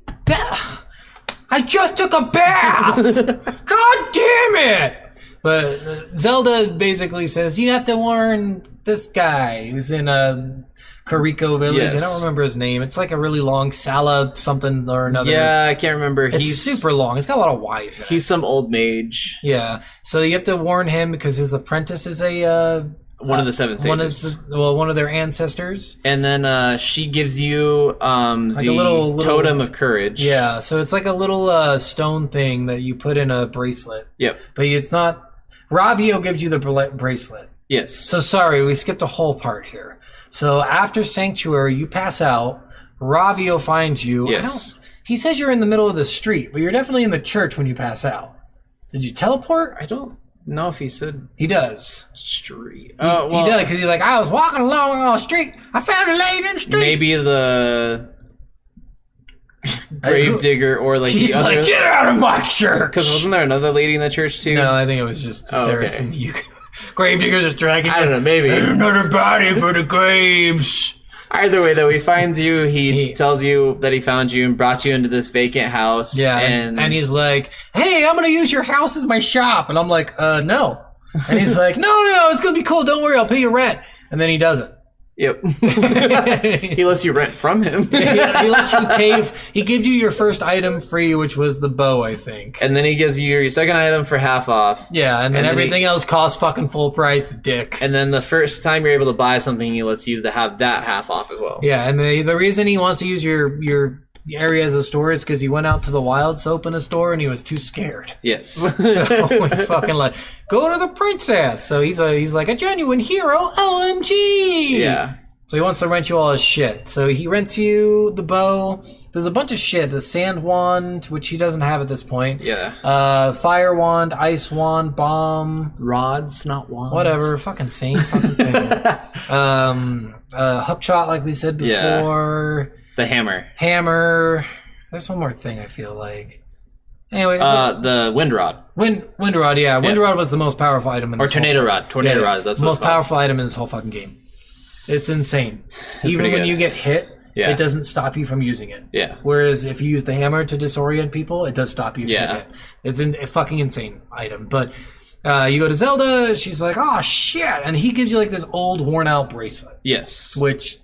I just took a bath. God damn it!" But Zelda basically says, "You have to warn this guy who's in a Kariko village." I don't remember his name. It's like a really long Sala something or another. Yeah, I can't remember. He's super long. It's got a lot of Y's in it. He's some old mage. Yeah. So you have to warn him because his apprentice is a... one of the 7 sages. One of their ancestors. And then she gives you like the little totem of courage. Yeah, so it's like a little stone thing that you put in a bracelet. Yep. But it's not... Ravio gives you the bracelet. Yes. So sorry, we skipped a whole part here. So after Sanctuary, you pass out. Ravio finds you. Yes. He says you're in the middle of the street, but you're definitely in the church when you pass out. Did you teleport? I don't know if he said... He does. Street. He does, because he's like, I was walking along the street. I found a lady in the street. Maybe the... Gravedigger or like he's the other... like, get out of my church! Because wasn't there another lady in the church too? No, I think it was just Saris and you. Gravediggers are dragging. I don't know, maybe another body for the graves. Either way, though, he finds you. He tells you that he found you and brought you into this vacant house. Yeah, and he's like, "Hey, I'm gonna use your house as my shop," and I'm like, "No." And he's like, "No, it's gonna be cool. Don't worry, I'll pay you rent." And then he doesn't. Yep. He lets you rent from him. he lets you pay. He gives you your first item free, which was the bow, I think. And then he gives you your second item for half off. Yeah, and then everything else costs fucking full price, dick. And then the first time you're able to buy something, he lets you to have that half off as well. Yeah, and the reason he wants to use your area as a store is because he went out to the wilds to open a store and he was too scared. Yes. So he's fucking like, go to the princess. So he's like a genuine hero. OMG. Yeah. So he wants to rent you all his shit. So he rents you the bow. There's a bunch of shit. The sand wand, which he doesn't have at this point. Yeah. Fire wand, ice wand, bomb. Rods, not wands. Whatever. Fucking same fucking thing. Hook shot, like we said before. Yeah. The hammer. Hammer. There's one more thing, I feel like. Anyway. The wind rod. Wind rod, yeah. Wind rod was the most powerful item in this tornado rod. Tornado rod. That's the most powerful item in this whole fucking game. It's insane. Even when you get hit, it doesn't stop you from using it. Yeah. Whereas if you use the hammer to disorient people, it does stop you from getting hit. It's a fucking insane item. But you go to Zelda, she's like, oh shit. And he gives you like this old worn out bracelet. Yes. Which...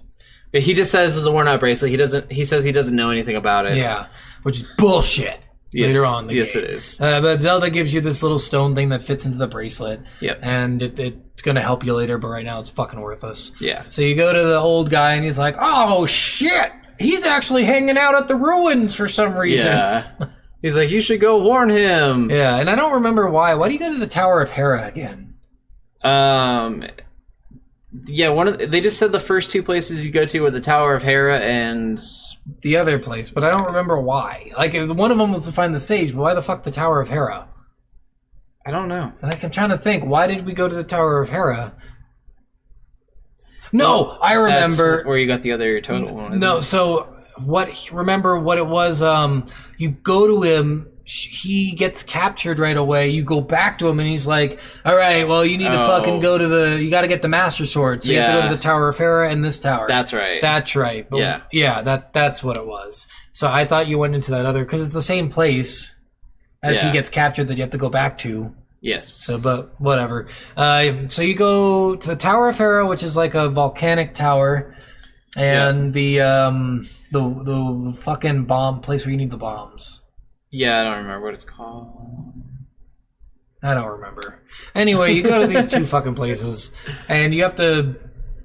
He just says it's a worn out bracelet. He says he doesn't know anything about it. Yeah. Which is bullshit. Yes. Later on in the game. Yes, it is. But Zelda gives you this little stone thing that fits into the bracelet. Yep. And it's going to help you later, but right now it's fucking worthless. Yeah. So you go to the old guy and he's like, oh shit, he's actually hanging out at the ruins for some reason. Yeah. He's like, you should go warn him. Yeah, and I don't remember why. Why do you go to the Tower of Hera again? Yeah, they just said the first two places you go to were the Tower of Hera and the other place, but I don't remember why. Like, one of them was to find the sage, but why the fuck the Tower of Hera? I don't know. Like, I'm trying to think. Why did we go to the Tower of Hera? No, I remember. That's where you got the other total one. No, so remember what it was? You go to him. He gets captured right away. You go back to him, and he's like, "All right, well, you need to fucking go to you got to get the Master Sword. So you have to go to the Tower of Hera and this tower." That's right. That's right. But that's what it was. So I thought you went into that other because it's the same place as he gets captured that you have to go back to. Yes. So, but whatever. So you go to the Tower of Hera, which is like a volcanic tower, and the fucking bomb place where you need the bombs. Yeah, I don't remember what it's called. I don't remember. Anyway, you go to these two fucking places, and you have to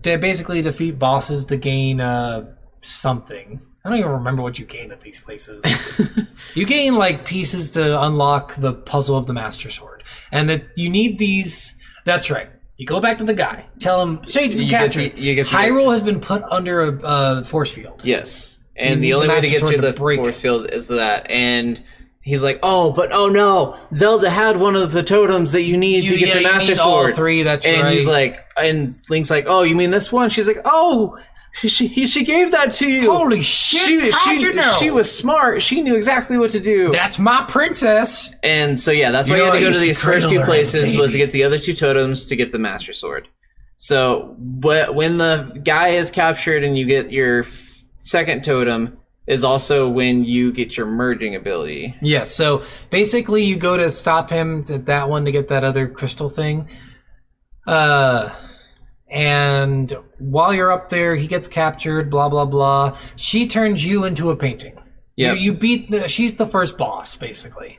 basically defeat bosses to gain something. I don't even remember what you gain at these places. You gain like pieces to unlock the puzzle of the Master Sword, and that you need these. That's right. You go back to the guy, tell him, Sage, Hyrule has been put under a force field. Yes, and the only way to get through the force field is that, and he's like, oh no, Zelda had one of the totems that you need to get the Master Sword. All three, that's right. And he's like, and Link's like, oh, you mean this one? She's like, oh, she gave that to you. Holy shit! How'd you know? She was smart. She knew exactly what to do. That's my princess. And so yeah, that's why you had to go to these first two places was to get the other two totems to get the Master Sword. So when the guy is captured and you get your second totem is also when you get your merging ability. Yes. So basically, you go to stop him at that one to get that other crystal thing. And while you're up there, he gets captured, blah, blah, blah. She turns you into a painting. Yeah. You beat she's the first boss, basically.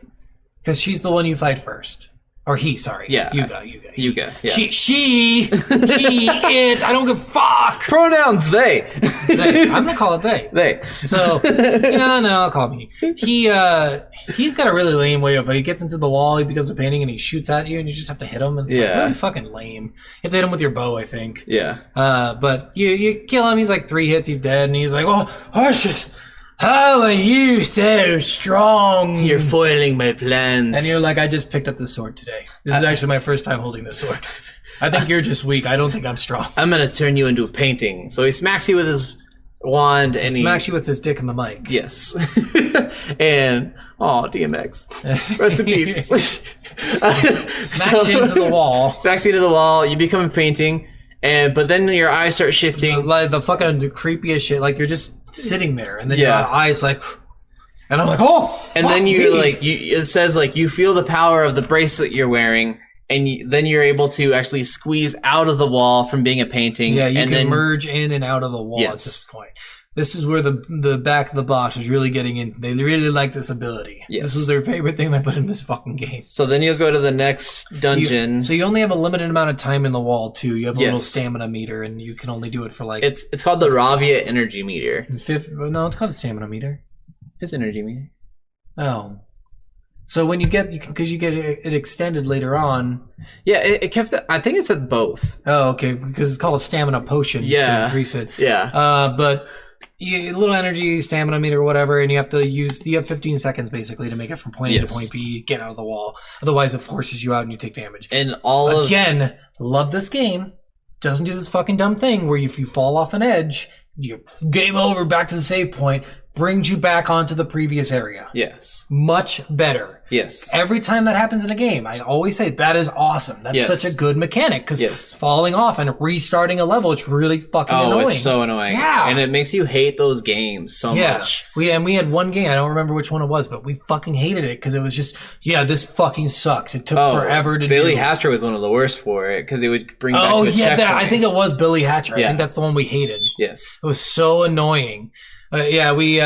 Because she's the one you fight first. Or he, sorry. Yeah. Yuga. Yeah. She, he, it, I don't give a fuck. Pronouns, they. I'm going to call it they. They. So, no, I'll call me. He's got a really lame way of, he gets into the wall, he becomes a painting, and he shoots at you, and you just have to hit him. And it's like really fucking lame. You have to hit him with your bow, I think. Yeah. But you kill him, he's like 3 hits, he's dead, and he's like, how are you so strong? You're foiling my plans. And you're like, I just picked up this sword today. This is actually my first time holding this sword. I think you're just weak. I don't think I'm strong. I'm going to turn you into a painting. So he smacks you with his wand. And he smacks you with his dick in the mic. Yes. And, DMX. Rest in peace. Smacks you into the wall. Smacks you into the wall. You become a painting. but then your eyes start shifting. Like the fucking creepiest shit. Like you're just sitting there, and then your Yeah. eyes like, and I'm like, oh. And fuck then you me. like it says like you feel the power of the bracelet you're wearing, and then you're able to actually squeeze out of the wall from being a painting. Yeah, you and can then merge in and out of the wall at this point. This is where the back of the box is really getting in. They really like this ability. Yes. This was their favorite thing they put in this fucking game. So then you'll go to the next dungeon. So you only have a limited amount of time in the wall too. You have a little Yes. stamina meter, and you can only do it for like It's called the Ravia energy meter. no, it's called a stamina meter. It's energy meter. Oh, so when you get because you get it extended later on. Yeah, it kept. I think it said both. Oh, okay, because it's called a stamina potion to Yeah. increase it. Yeah. But you, little energy, stamina meter, whatever, and you have 15 seconds basically to make it from point A to Yes. point B, get out of the wall. Otherwise, it forces you out and you take damage. And all Again, love this game. Doesn't do this fucking dumb thing where if you fall off an edge, you game over, back to the save point, brings you back onto the previous area. Yes. Much better. Yes. Every time that happens in a game, I always say that is awesome. That's Yes. such a good mechanic because Yes. falling off and restarting a level, it's really fucking Oh, annoying. it's so annoying. Yeah. And it makes you hate those games so much. We had one game, I don't remember which one it was, but we fucking hated it because it was just, this fucking sucks. It took forever to Billy do. Hatcher was one of the worst for it because it would bring back Oh to a yeah, checkpoint. I think it was Billy Hatcher. I Yeah. think that's the one we hated. Yes. It was so annoying. We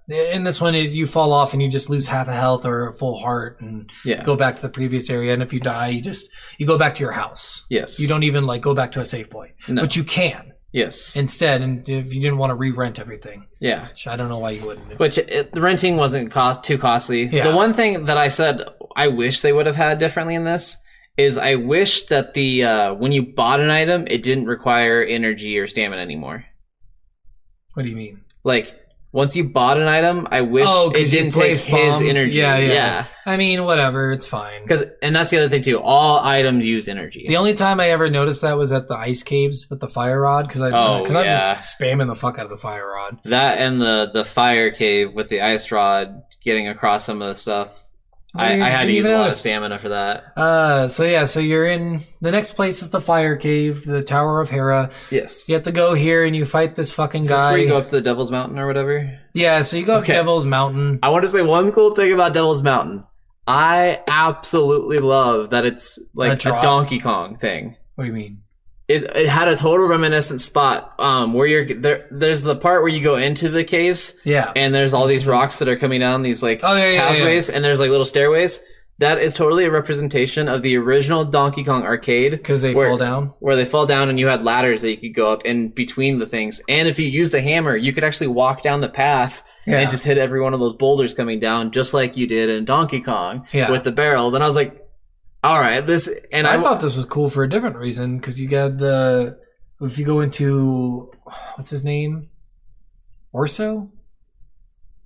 in this one you fall off and you just lose half a health or a full heart and Yeah. go back to the previous area. And if you die, you go back to your house. Yes. You don't even like go back to a save point, No. but you can Yes. instead. And if you didn't want to re-rent everything, Yeah. which I don't know why you wouldn't. Which the renting wasn't too costly. Yeah. The one thing that I said I wish they would have had differently in this is I wish that the when you bought an item, it didn't require energy or stamina anymore. What do you mean? Like once you bought an item, I wish 'cause it you didn't take placed his bombs. energy. Yeah. I mean, whatever, it's fine. And that's the other thing too. All items use energy. The only time I ever noticed that was at the ice caves with the fire rod because I'm just spamming the fuck out of the fire rod. That and the fire cave with the ice rod getting across some of the stuff. I had to use a lot of stamina for that. So you're in the next place is the fire cave, the Tower of Hera. Yes. You have to go here and you fight this fucking Is guy. this where you go up to the Devil's Mountain or whatever? Yeah, so you go up Okay. Devil's Mountain. I want to say one cool thing about Devil's Mountain. I absolutely love that it's like a drop? Donkey Kong thing. What do you mean? It had a total reminiscent spot where you're there. There's the part where you go into the caves, Yeah. and there's all these rocks that are coming down these like yeah. pathways, and there's like little stairways. That is totally a representation of the original Donkey Kong arcade. Because they where- fall down. Where they fall down and you had ladders that you could go up in between the things. And if you use the hammer, you could actually walk down the path Yeah. and just hit every one of those boulders coming down, just like you did in Donkey Kong with the barrels. And I was like, all right, I thought this was cool for a different reason because you got if you go into, what's his name? Orso?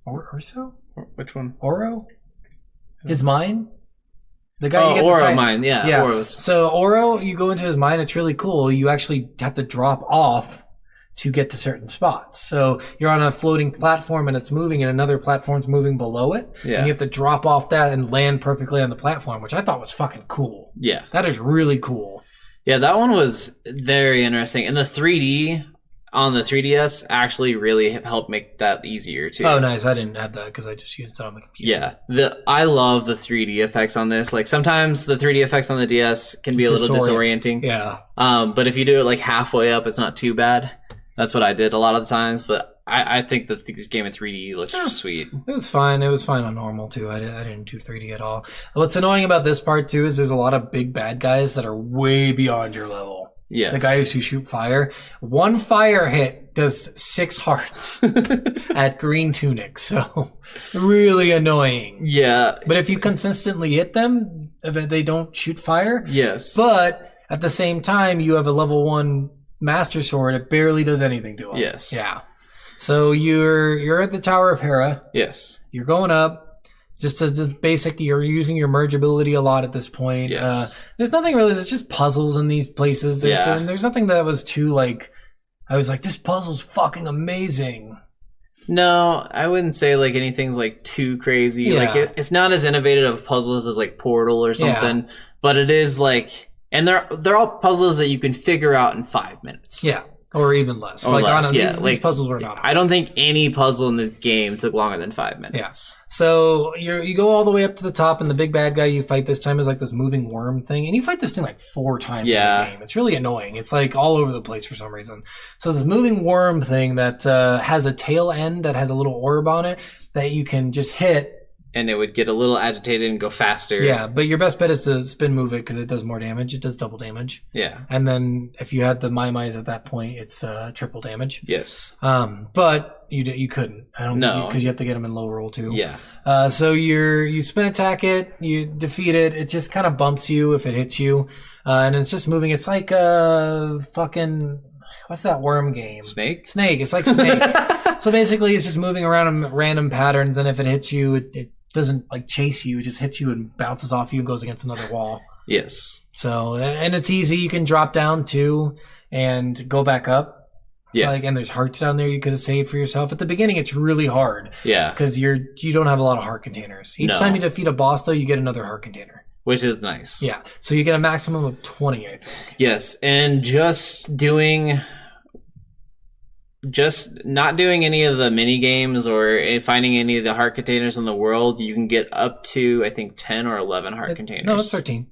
Orso? Which one? Oro? His mine? The guy you get Oro the type- mine. Yeah, Yeah. Oro's. So Oro, you go into his mine, it's really cool. You actually have to drop off to get to certain spots. So you're on a floating platform and it's moving and another platform's moving below it. Yeah. And you have to drop off that and land perfectly on the platform, which I thought was fucking cool. Yeah. That is really cool. Yeah, that one was very interesting. And the 3D on the 3DS actually really helped make that easier too. Oh, nice. I didn't have that because I just used it on my computer. Yeah, I love the 3D effects on this. Like sometimes the 3D effects on the DS can be a little disorienting. Yeah. But if you do it like halfway up, it's not too bad. That's what I did a lot of the times. But I think that this game in 3D looks sweet. It was fine. It was fine on normal too. I didn't do 3D at all. What's annoying about this part too is there's a lot of big bad guys that are way beyond your level. Yes. The guys who shoot fire. One fire hit does 6 hearts at green tunic. So really annoying. Yeah. But if you consistently hit them, if they don't shoot fire. Yes. But at the same time, you have a level 1 master sword. It barely does anything to them. Yes. Yeah. So you're at the Tower of Hera. Yes. You're going up. Just basic, you're using your merge ability a lot at this point. Yes. There's nothing really, there's just puzzles in these places. And there's nothing that was too like, I was like, this puzzle's fucking amazing. No, I wouldn't say like anything's like too crazy. Yeah. Like it's not as innovative of puzzles as like Portal or something, but it is like And they're all puzzles that you can figure out in 5 minutes. Yeah. Or even less. Or less, these puzzles were not hard. I don't think any puzzle in this game took longer than 5 minutes. Yes. So you go all the way up to the top, and the big bad guy you fight this time is like this moving worm thing, and you fight this thing like 4 times in the game. It's really annoying. It's like all over the place for some reason. So this moving worm thing that has a tail end that has a little orb on it that you can just hit. And it would get a little agitated and go faster. Yeah, but your best bet is to spin move it because it does more damage. It does double damage. Yeah. And then if you had the Mai-Mai's at that point, it's triple damage. Yes. But you couldn't. I don't know because you have to get them in low roll too. Yeah. So you spin attack it, you defeat it. It just kind of bumps you if it hits you, and it's just moving. It's like fucking. What's that worm game? Snake. It's like Snake. So basically, it's just moving around in random patterns, and if it hits you, it doesn't like chase you. It just hits you and bounces off you and goes against another wall. Yes. So, and it's easy. You can drop down too and go back up. Yeah. And there's hearts down there you could have saved for yourself. At the beginning, it's really hard. Yeah. Because you don't have a lot of heart containers. Each time you defeat a boss, though, you get another heart container. Which is nice. Yeah. So you get a maximum of 20, I think. Yes. And just not doing any of the mini games or finding any of the heart containers in the world, you can get up to I think 10 or 11 heart containers. No, it's 13.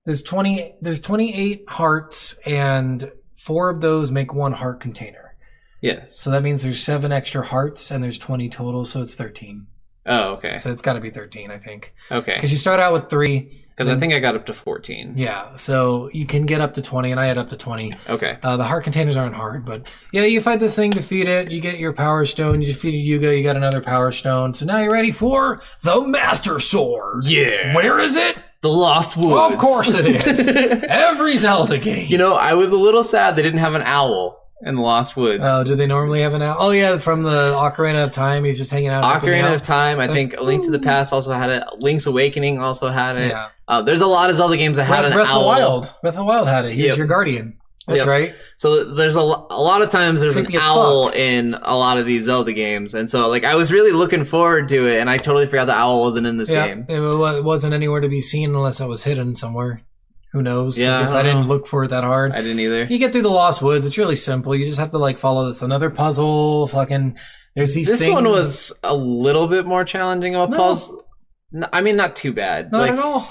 There's 28 hearts, and 4 of those make 1 heart container. Yes. So that means there's 7 extra hearts, and there's 20 total, so it's 13. Oh, okay. So it's got to be 13, I think. Okay. Because you start out with 3. Because I think I got up to 14. Yeah, so you can get up to 20, and I had up to 20. Okay. The heart containers aren't hard, but yeah, you fight this thing, defeat it, you get your power stone, you defeated Yuga, you got another power stone, so now you're ready for the Master Sword. Yeah. Where is it? The Lost Woods. Well, of course it is. Every Zelda game. You know, I was a little sad they didn't have an owl in the Lost Woods. Oh, do they normally have an owl? Oh, yeah, from the Ocarina of Time, he's just hanging out. Ocarina of Time, I think A Link to the Past also had it. Link's Awakening also had it. Yeah. There's a lot of Zelda games that had an owl. Breath of the Wild had it. He was your guardian. That's right. So there's a lot of times there's an owl in a lot of these Zelda games. And so like I was really looking forward to it, and I totally forgot the owl wasn't in this game. It wasn't anywhere to be seen unless it was hidden somewhere. Who knows? Yeah, I guess I didn't look for it that hard. I didn't either. You get through the Lost Woods. It's really simple. You just have to like follow this another puzzle. There's these things. This one was a little bit more challenging of a puzzle. No, I mean, not too bad. Not at all.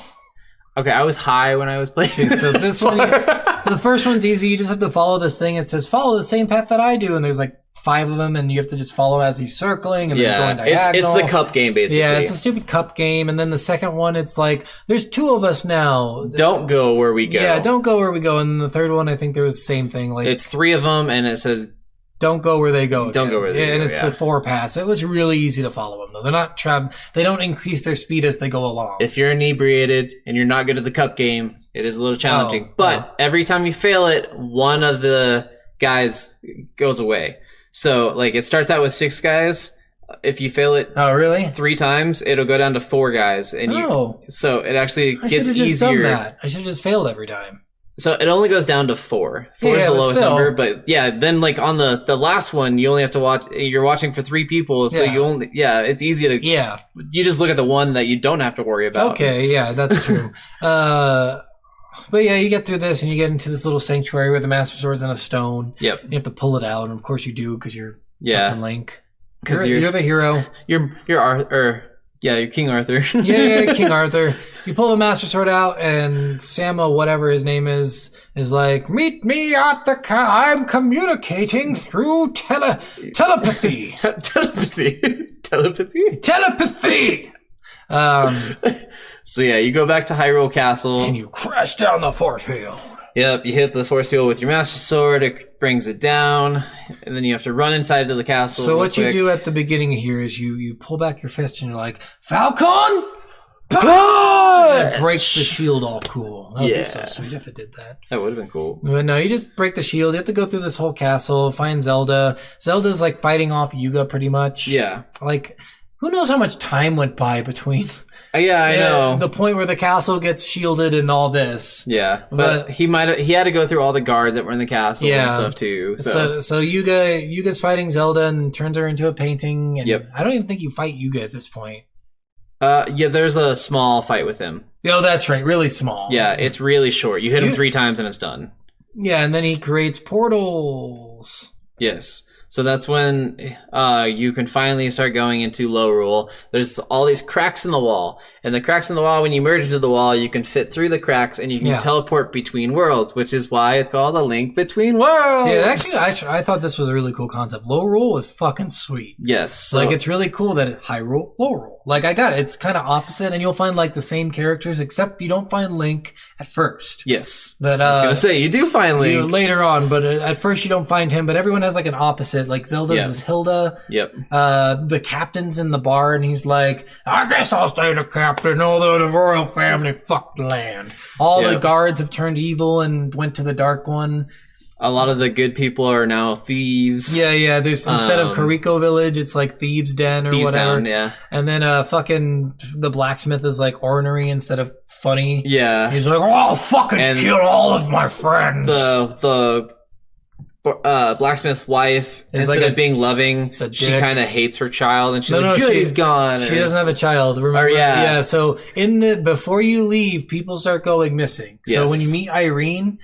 Okay, I was high when I was playing. So this one, the first one's easy. You just have to follow this thing. It says follow the same path that I do, and there's like 5 of them, and you have to just follow as you're circling and then going diagonal. It's the cup game basically. Yeah, it's a stupid cup game. And then the second one, it's like there's 2 of us now. Don't go where we go. Yeah, don't go where we go. And the third one, I think there was the same thing. Like it's 3 of them, and it says. Don't go where they go. Don't go where they go. And it's a 4 pass. It was really easy to follow them, though. They're not They don't increase their speed as they go along. If you're inebriated and you're not good at the cup game, it is a little challenging. But every time you fail it, one of the guys goes away. So, like, it starts out with 6 guys. If you fail it, really? 3 times, it'll go down to 4 guys. And so it actually gets easier. Done that. I should have just failed every time. So it only goes down to 4. 4 is the lowest number, but yeah, then like on the last one, you only have to watch. You're watching for 3 people, so you only it's easy to You just look at the one that you don't have to worry about. Okay, yeah, that's true. But yeah, you get through this and you get into this little sanctuary where the Master Sword's in a stone. Yep. You have to pull it out, and of course you do because you're fucking Link. Because you're the hero. You're Arthur. Yeah, you're King Arthur. yeah, King Arthur. You pull the Master Sword out, and Sammo, whatever his name is like, meet me at the I'm communicating through telepathy. Telepathy! So yeah, you go back to Hyrule Castle. And you crash down the force field. Yep, you hit the force field with your Master Sword, it brings it down, and then you have to run inside to the castle. So what you do at the beginning here is you pull back your fist and you're like, Falcon! It breaks the shield all cool. That would be so sweet if it did that. That would have been cool. But no, you just break the shield. You have to go through this whole castle, find Zelda. Zelda's like fighting off Yuga pretty much. Yeah. Like, who knows how much time went by between... Yeah, I know. The point where the castle gets shielded and all this. Yeah, but he had to go through all the guards that were in the castle and stuff too. So Yuga's fighting Zelda and turns her into a painting. And I don't even think you fight Yuga at this point. Yeah, there's a small fight with him. Oh, that's right. Really small. Yeah, it's really short. You hit him 3 times and it's done. Yeah, and then he creates portals. Yes. So that's when you can finally start going into low rule. There's all these cracks in the wall. And the cracks in the wall, when you merge into the wall, you can fit through the cracks and you can teleport between worlds, which is why it's called a link between worlds. Yeah, actually, I thought this was a really cool concept. Low rule was fucking sweet. Yes. So, like, it's really cool that high rule, low rule. Like, I got it. It's kind of opposite, and you'll find, like, the same characters, except you don't find Link at first. Yes. But, I was going to say, you do find Link. Later on, but at first you don't find him, but everyone has, like, an opposite. Like, Zelda's is Hilda. Yep. The captain's in the bar, and he's like, I guess I'll stay the captain, although the royal family fucked the land. All the guards have turned evil and went to the Dark One. A lot of the good people are now thieves. Yeah. There's instead of Kariko Village, it's like Thieves' Den or Thieves' whatever. Town, yeah. And then fucking the blacksmith is like ornery instead of funny. Yeah. He's like, oh, I'll fucking kill all of my friends. The blacksmith's wife, instead of being loving, she kind of hates her child, and she's like, good, he's gone. She doesn't have a child, remember? Yeah, so before you leave, people start going missing. Yes. So when you meet Irene,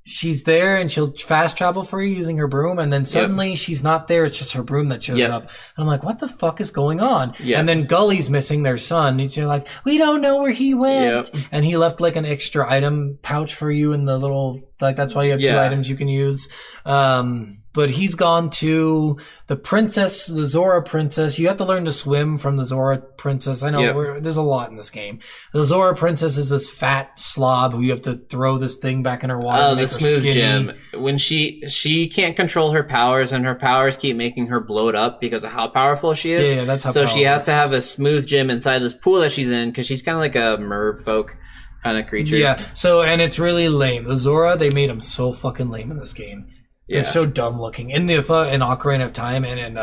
she's there and she'll fast travel for you using her broom, and then suddenly she's not there, it's just her broom that shows up. And I'm like, what the fuck is going on? And then Gully's missing their son, and you're like, we don't know where he went. And he left like an extra item pouch for you in the little, like, that's why you have 2 items you can use. But he's gone to the princess, the Zora princess. You have to learn to swim from the Zora princess. I know there's a lot in this game. The Zora princess is this fat slob who you have to throw this thing back in her water. Oh, the smooth gem. When she can't control her powers, and her powers keep making her bloat up because of how powerful she is. Yeah, that's how. So she has to have a smooth gem inside this pool that she's in, because she's kind of like a merfolk kind of creature. Yeah. So, and it's really lame. The Zora, they made him so fucking lame in this game. They're so dumb looking. In Ocarina of Time and in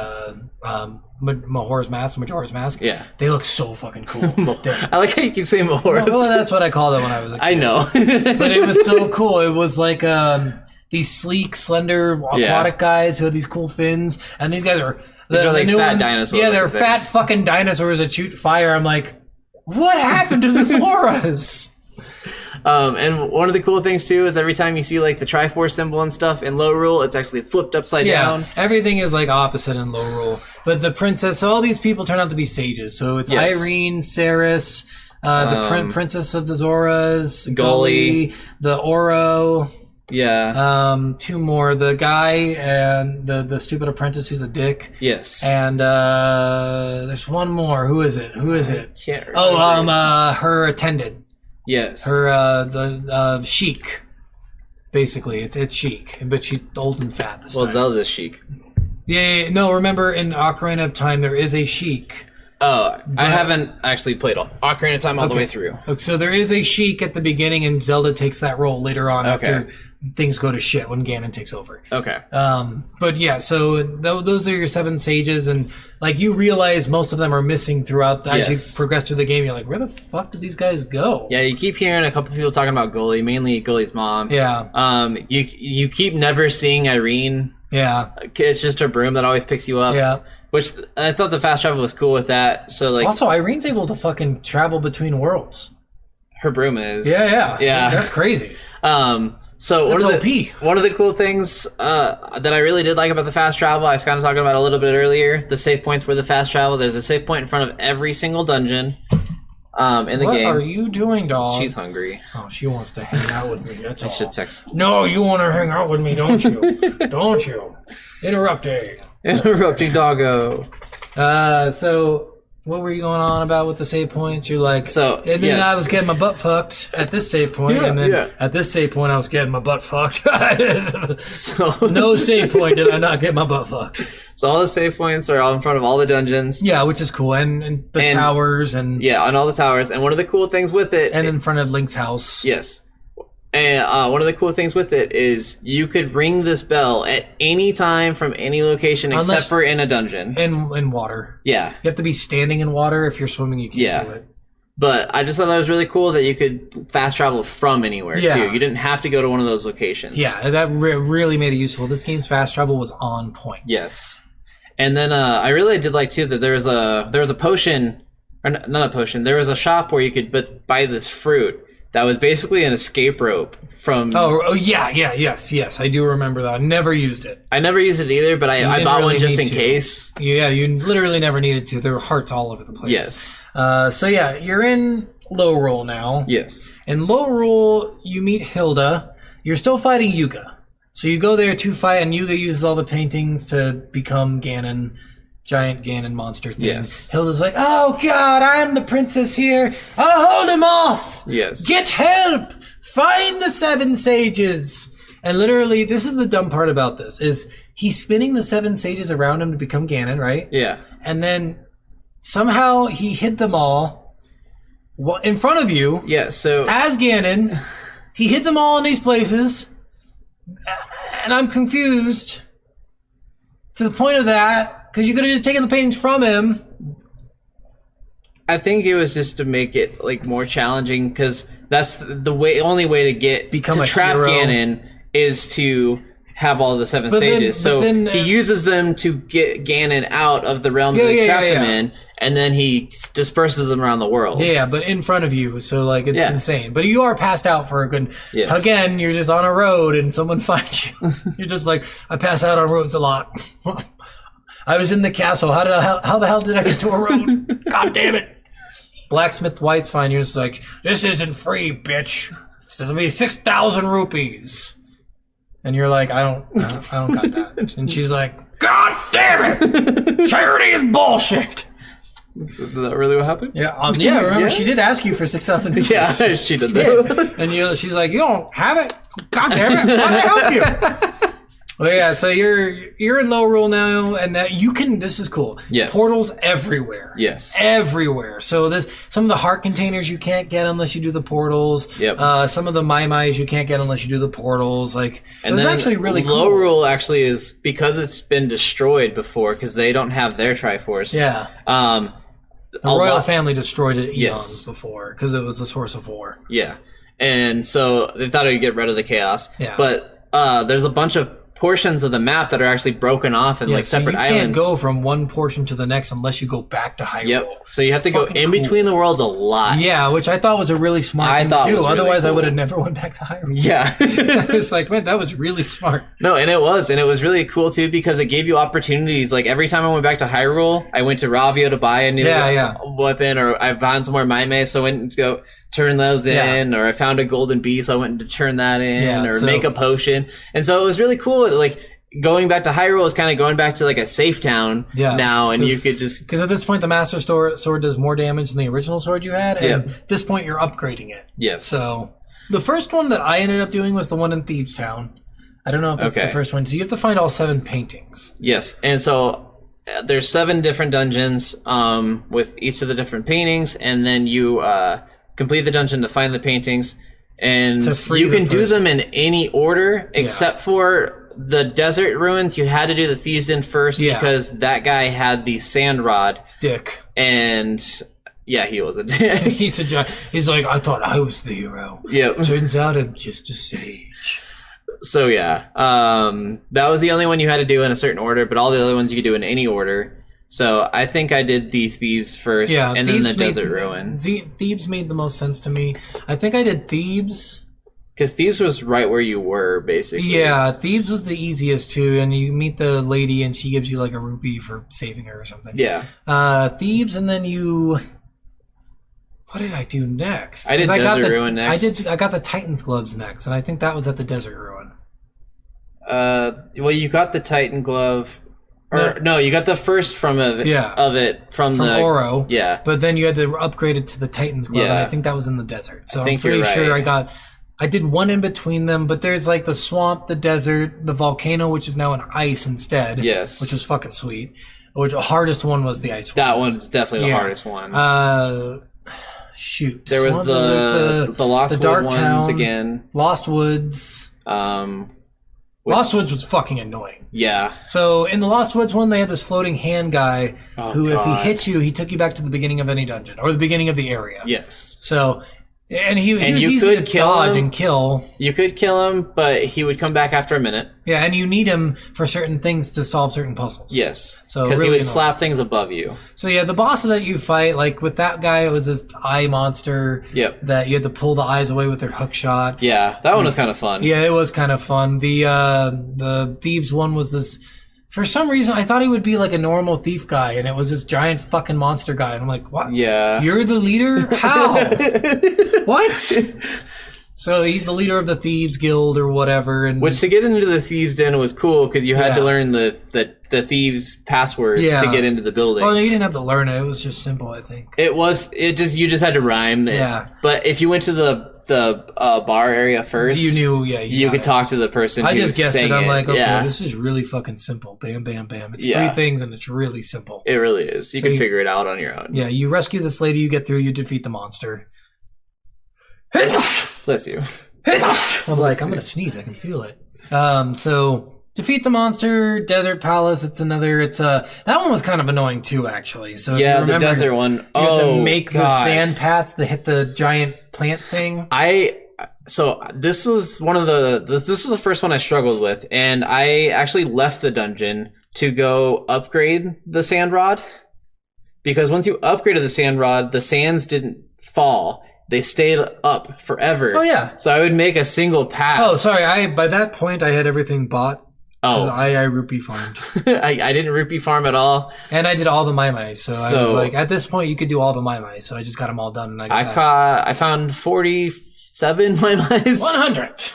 Majora's Mask, they look so fucking cool. I like how you keep saying Majora's. Well, that's what I called it when I was a kid. I know. But it was so cool. It was like these sleek, slender, aquatic guys who had these cool fins, and these guys are they're like fat dinosaurs. Yeah, they're fat fucking dinosaurs that shoot fire. I'm like, what happened to the Zoras? And one of the cool things too is every time you see like the Triforce symbol and stuff in low rule, it's actually flipped upside down. Everything is like opposite in low rule. But the princess, so all these people turn out to be sages. So it's Irene, Ceres, the princess of the Zoras, Gully, the Oro. Yeah. 2 more. The guy and the stupid apprentice who's a dick. Yes. And there's 1 more. Who is it? Can't remember. Her attendant. Yes. Her the Sheik. Basically, it's Sheik, but she's old and fat this time. Zelda's Sheik. Yeah, no, remember in Ocarina of Time there is a Sheik. Oh, I haven't actually played Ocarina of Time all the way through. So there is a Sheik at the beginning, and Zelda takes that role later on after things go to shit when Ganon takes over. Okay. But yeah, so those are your 7 sages, and like you realize most of them are missing throughout as you progress through the game. You're like, where the fuck did these guys go? Yeah, you keep hearing a couple people talking about Gully, mainly Gully's mom. Yeah. You keep never seeing Irene. Yeah. It's just her broom that always picks you up. Yeah. Which I thought the fast travel was cool with that. So like, also Irene's able to fucking travel between worlds. Her broom is. Yeah. That's crazy. So that's one of the cool things that I really did like about the fast travel, I was kind of talking about a little bit earlier, the save points where the fast travel. There's a save point in front of every single dungeon in the game. What are you doing, dog? She's hungry. Oh, she wants to hang out with me. That's all. I should text. No, you want to hang out with me, don't you? Don't you? Interrupting doggo. So what were you going on about with the save points? You're like, and then I was getting my butt fucked at this save point, and then at this save point I was getting my butt fucked. So no save point did I not get my butt fucked. So all the save points are all in front of all the dungeons. Yeah, which is cool, and the towers, and on all the towers. And one of the cool things with it, and in front of Link's house. Yes. And one of the cool things with it is you could ring this bell at any time from any location except for in a dungeon. In water. Yeah. You have to be standing in water. If you're swimming, you can't do it. But I just thought that was really cool that you could fast travel from anywhere, too. You didn't have to go to one of those locations. Yeah, that really made it useful. This game's fast travel was on point. Yes. And then I really did like, too, that there was a potion or not a potion. There was a shop where you could buy this fruit that was basically an escape rope from. Oh yeah, yes, I do remember that. I never used it. I never used it either, but I bought one just in case. Yeah, you literally never needed to. There were hearts all over the place. Yes. So yeah, you're in low roll now. Yes. In low roll, you meet Hilda. You're still fighting Yuga. So you go there to fight, and Yuga uses all the paintings to become Ganon. Giant Ganon monster thing. Yes. Hilda's like, oh god, I am the princess here. I'll hold him off. Yes. Get help. Find the 7 sages. And literally, this is the dumb part about this, is he's spinning the 7 sages around him to become Ganon, right? Yeah. And then somehow he hid them all in front of you. Yeah, so... As Ganon. He hid them all in these places. And I'm confused to the point of that. Because you could have just taken the paintings from him. I think it was just to make it like more challenging, because that's the only way to trap hero. Ganon is to have all the 7 stages. Then, he uses them to get Ganon out of the realm that he trapped him in, and then he disperses them around the world. Yeah, but in front of you, so like it's insane. But you are passed out for a good. Yes. Again, you're just on a road and someone finds you. You're just like, I pass out on roads a lot. I was in the castle. How the hell did I get to a road? God damn it! Blacksmith White's fine. You're just like, this isn't free, bitch. It'll be 6,000 rupees. And you're like, I don't got that. And she's like, God damn it! Charity is bullshit. Is that really what happened? Yeah, remember she did ask you for 6,000 rupees. Yeah, she did. And she's like, you don't have it? God damn it! How did I help you? Well, yeah, so you're in low roll now, and that you can. This is cool. Yes. Portals everywhere. Yes. Everywhere. So some of the heart containers you can't get unless you do the portals. Yep. Some of the Mai you can't get unless you do the portals. Like, and it was then actually really low cool. roll actually is because it's been destroyed before, because they don't have their Triforce. Yeah. The royal family destroyed it eons before because it was the source of war. Yeah. And so they thought it would get rid of the chaos. Yeah. But there's a bunch of portions of the map that are actually broken off in like separate islands. You can't go from one portion to the next unless you go back to Hyrule. Yep. So you have to go in between the worlds a lot. Yeah, which I thought was a really smart thing to do. Really Otherwise, cool. I would have never went back to Hyrule. Yeah. It's like, man, that was really smart. No, and it was really cool too, because it gave you opportunities. Like every time I went back to Hyrule, I went to Ravio to buy a new weapon, or I found some more Maime, so I went to go turn those in, or I found a golden bee, so I went to turn that in, or make a potion. And so it was really cool. Like, going back to Hyrule is kind of going back to like a safe town now, and you could just... Because at this point, the Master Sword does more damage than the original sword you had, and at this point, you're upgrading it. Yes. So, the first one that I ended up doing was the one in Thieves Town. I don't know if that's the first one. So you have to find all 7 paintings. Yes, and so there's 7 different dungeons with each of the different paintings, and then you complete the dungeon to find the paintings, and you can do them in any order except for... the desert ruins. You had to do the Thieves' Den first because that guy had the sand rod. Dick. And yeah, he was a dick. He's like, I thought I was the hero. Yep. Turns out I'm just a sage. So yeah, that was the only one you had to do in a certain order, but all the other ones you could do in any order. So I think I did the Thieves first, and then the desert ruin. Thebes made the most sense to me. I think I did Thebes. Because Thebes was right where you were, basically. Yeah, Thebes was the easiest too, and you meet the lady, and she gives you like a rupee for saving her or something. Yeah. Thebes, and then you... What did I do next? I did Desert Ruin next. I got the Titan's gloves next, and I think that was at the Desert Ruin. Well, you got the Titan glove... No, you got the first from from Oro. Yeah. But then you had to upgrade it to the Titan's glove, and I think that was in the desert. So I'm pretty sure I did one in between them, but there's like the swamp, the desert, the volcano, which is now an ice instead. Yes. Which was fucking sweet. Which the hardest one was the ice one. That one's definitely the hardest one. Shoot. There was the Lost Dark Wood Town, ones again. Lost Woods. Lost Woods was fucking annoying. Yeah. So in the Lost Woods one, they had this floating hand guy if he hit you, he took you back to the beginning of any dungeon or the beginning of the area. Yes. So And he was you easy to could kill dodge him. and kill. You could kill him, but he would come back after a minute. Yeah, and you need him for certain things to solve certain puzzles. Yes. So Because really he would annoying. slap things above you. So yeah, the bosses that you fight, like with that guy, it was this eye monster. Yep. That you had to pull the eyes away with their hook shot. Yeah, that one was kind of fun. Yeah, it was kind of fun. The thieves one was this. For some reason, I thought he would be like a normal thief guy, and it was this giant fucking monster guy. And I'm like, what? Yeah. You're the leader? How? What? So he's the leader of the Thieves Guild or whatever. And Which to get into the Thieves' Den was cool because you had to Yeah. learn the thieves' password Yeah. to get into the building. Oh, no, you didn't have to learn it. It was just simple, I think. You just had to rhyme it. Yeah. But if you went to the bar area first, You knew, yeah. you could talk to the person. I who just guessed it. sang I'm like, okay, yeah, this is really fucking simple. Bam, bam, bam. It's Yeah. three things, and it's really simple. it really is. You So can figure it out on your own. Yeah, you rescue this lady, you get through, you defeat the monster. Bless you. I'm like, I'm gonna sneeze. I can feel it. So defeat the monster, desert palace. That one was kind of annoying too, actually. So if you Yeah, the remember, desert one. You have Oh, to make God. the sand paths to hit the giant plant thing. So this was this was the first one I struggled with, and I actually left the dungeon to go upgrade the sand rod, because once you upgraded the sand rod, the sands didn't fall. They stayed up forever. Oh, yeah. So I would make a single path. Oh, sorry. By that point, I had everything bought. Oh. I rupee farmed. I didn't rupee farm at all. And I did all the Mai. So I was So- like, at this point, you could do all the Mai. So I just got them all done. And I found 47 Mai-Mais. 100.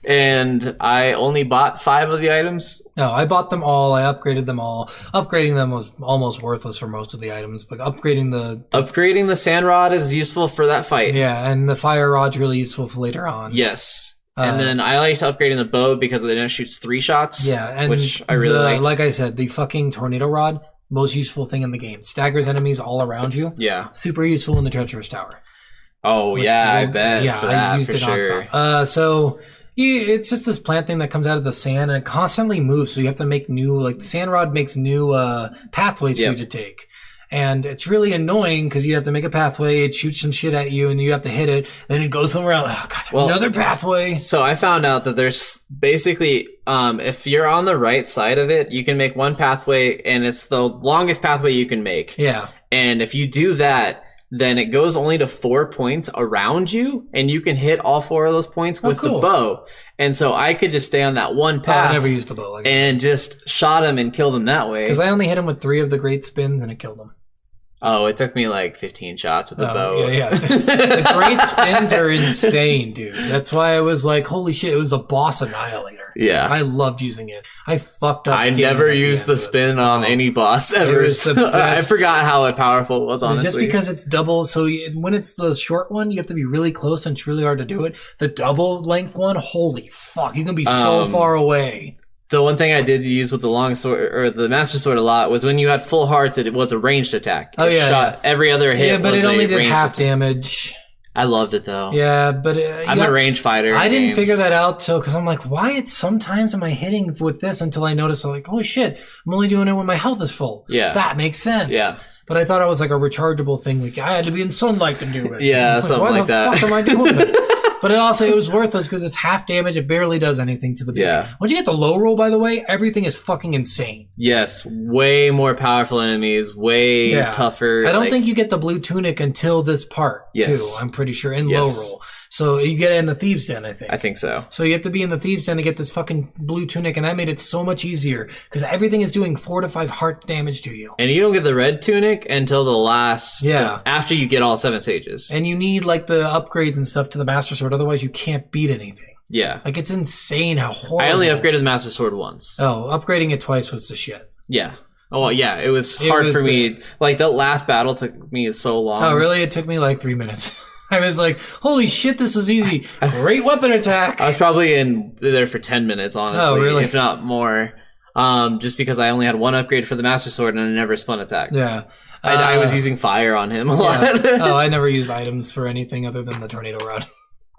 And I only bought 5 of the items. No, I bought them all. I upgraded them all. Upgrading them was almost worthless for most of the items, but upgrading Upgrading the sand rod is useful for that fight. yeah, and the fire rod's really useful for later on. Yes. And then I liked upgrading the bow because it shoots 3 shots. Yeah, and which I really liked. like I said, the fucking tornado rod, most useful thing in the game. Staggers enemies all around you. Yeah. Super useful in the treacherous tower. Oh yeah, I bet. Yeah, for that, I used for it sure. nonstop. It's just this plant thing that comes out of the sand and it constantly moves. So you have to make the sand rod makes new pathways for you to take. And it's really annoying because you have to make a pathway, it shoots some shit at you, and you have to hit it, then it goes somewhere else. Oh, God, another pathway. So I found out that there's basically, if you're on the right side of it, you can make one pathway, and it's the longest pathway you can make. Yeah. And if you do that, then it goes only to 4 points around you, and you can hit all 4 of those points with cool. the bow. And so I could just stay on that one path I never used the bow like that. and just shot him and killed him that way. Because I only hit him with 3 of the great spins and it killed him. Oh, it took me like 15 shots with the bow. Yeah. The great spins are insane, dude. That's why I was like, holy shit, it was a boss annihilator. Yeah. I loved using it. I fucked up. I getting never at used end the of it. spin on No. any boss ever. It was the So I best. forgot how powerful it was, It's honestly. just because it's double. So when it's the short one, you have to be really close and it's really hard to do it. The double length one, holy fuck, you can be so far away. The one thing I did use with the long sword or the master sword a lot was when you had full hearts, it was a ranged attack. Oh, It yeah, shot every other hit. Yeah, but was it only a did ranged half attack. damage. I loved it though. Yeah, but I'm a range fighter. I in didn't games. figure that out till because I'm like, why? Sometimes am I hitting with this until I notice I'm like, oh shit, I'm only doing it when my health is full. Yeah. that makes sense. Yeah. But I thought it was like a rechargeable thing. Like I had to be in sunlight to do it. Yeah, I'm like, something why like the that. fuck am I doing it? But it was worthless because it's half damage. It barely does anything to the big. Yeah. Once you get the low roll, by the way, everything is fucking insane. Yes, way more powerful enemies, way tougher. I don't think you get the blue tunic until this part, Yes. too. I'm pretty sure, in Yes. low roll. So you get it in the Thieves' Den, I think. I think so. So you have to be in the Thieves' Den to get this fucking blue tunic, and that made it so much easier, because everything is doing 4 to 5 heart damage to you. And you don't get the red tunic until the last. Yeah. After you get all 7 stages. And you need, like, the upgrades and stuff to the Master Sword, otherwise you can't beat anything. Yeah. Like, it's insane how horrible. I only upgraded the master sword once. Oh, upgrading it twice was the shit. Yeah. Oh, well, yeah. It was hard was for me. Like, that last battle took me so long. Oh, really? It took me, like, 3 minutes. I was like, holy shit, this was easy. Great weapon attack. I was probably in there for 10 minutes, honestly. Oh, really? If not more. Just because I only had one upgrade for the master sword and I never spun attack. Yeah. I was using fire on him a lot. Oh, I never used items for anything other than the tornado rod.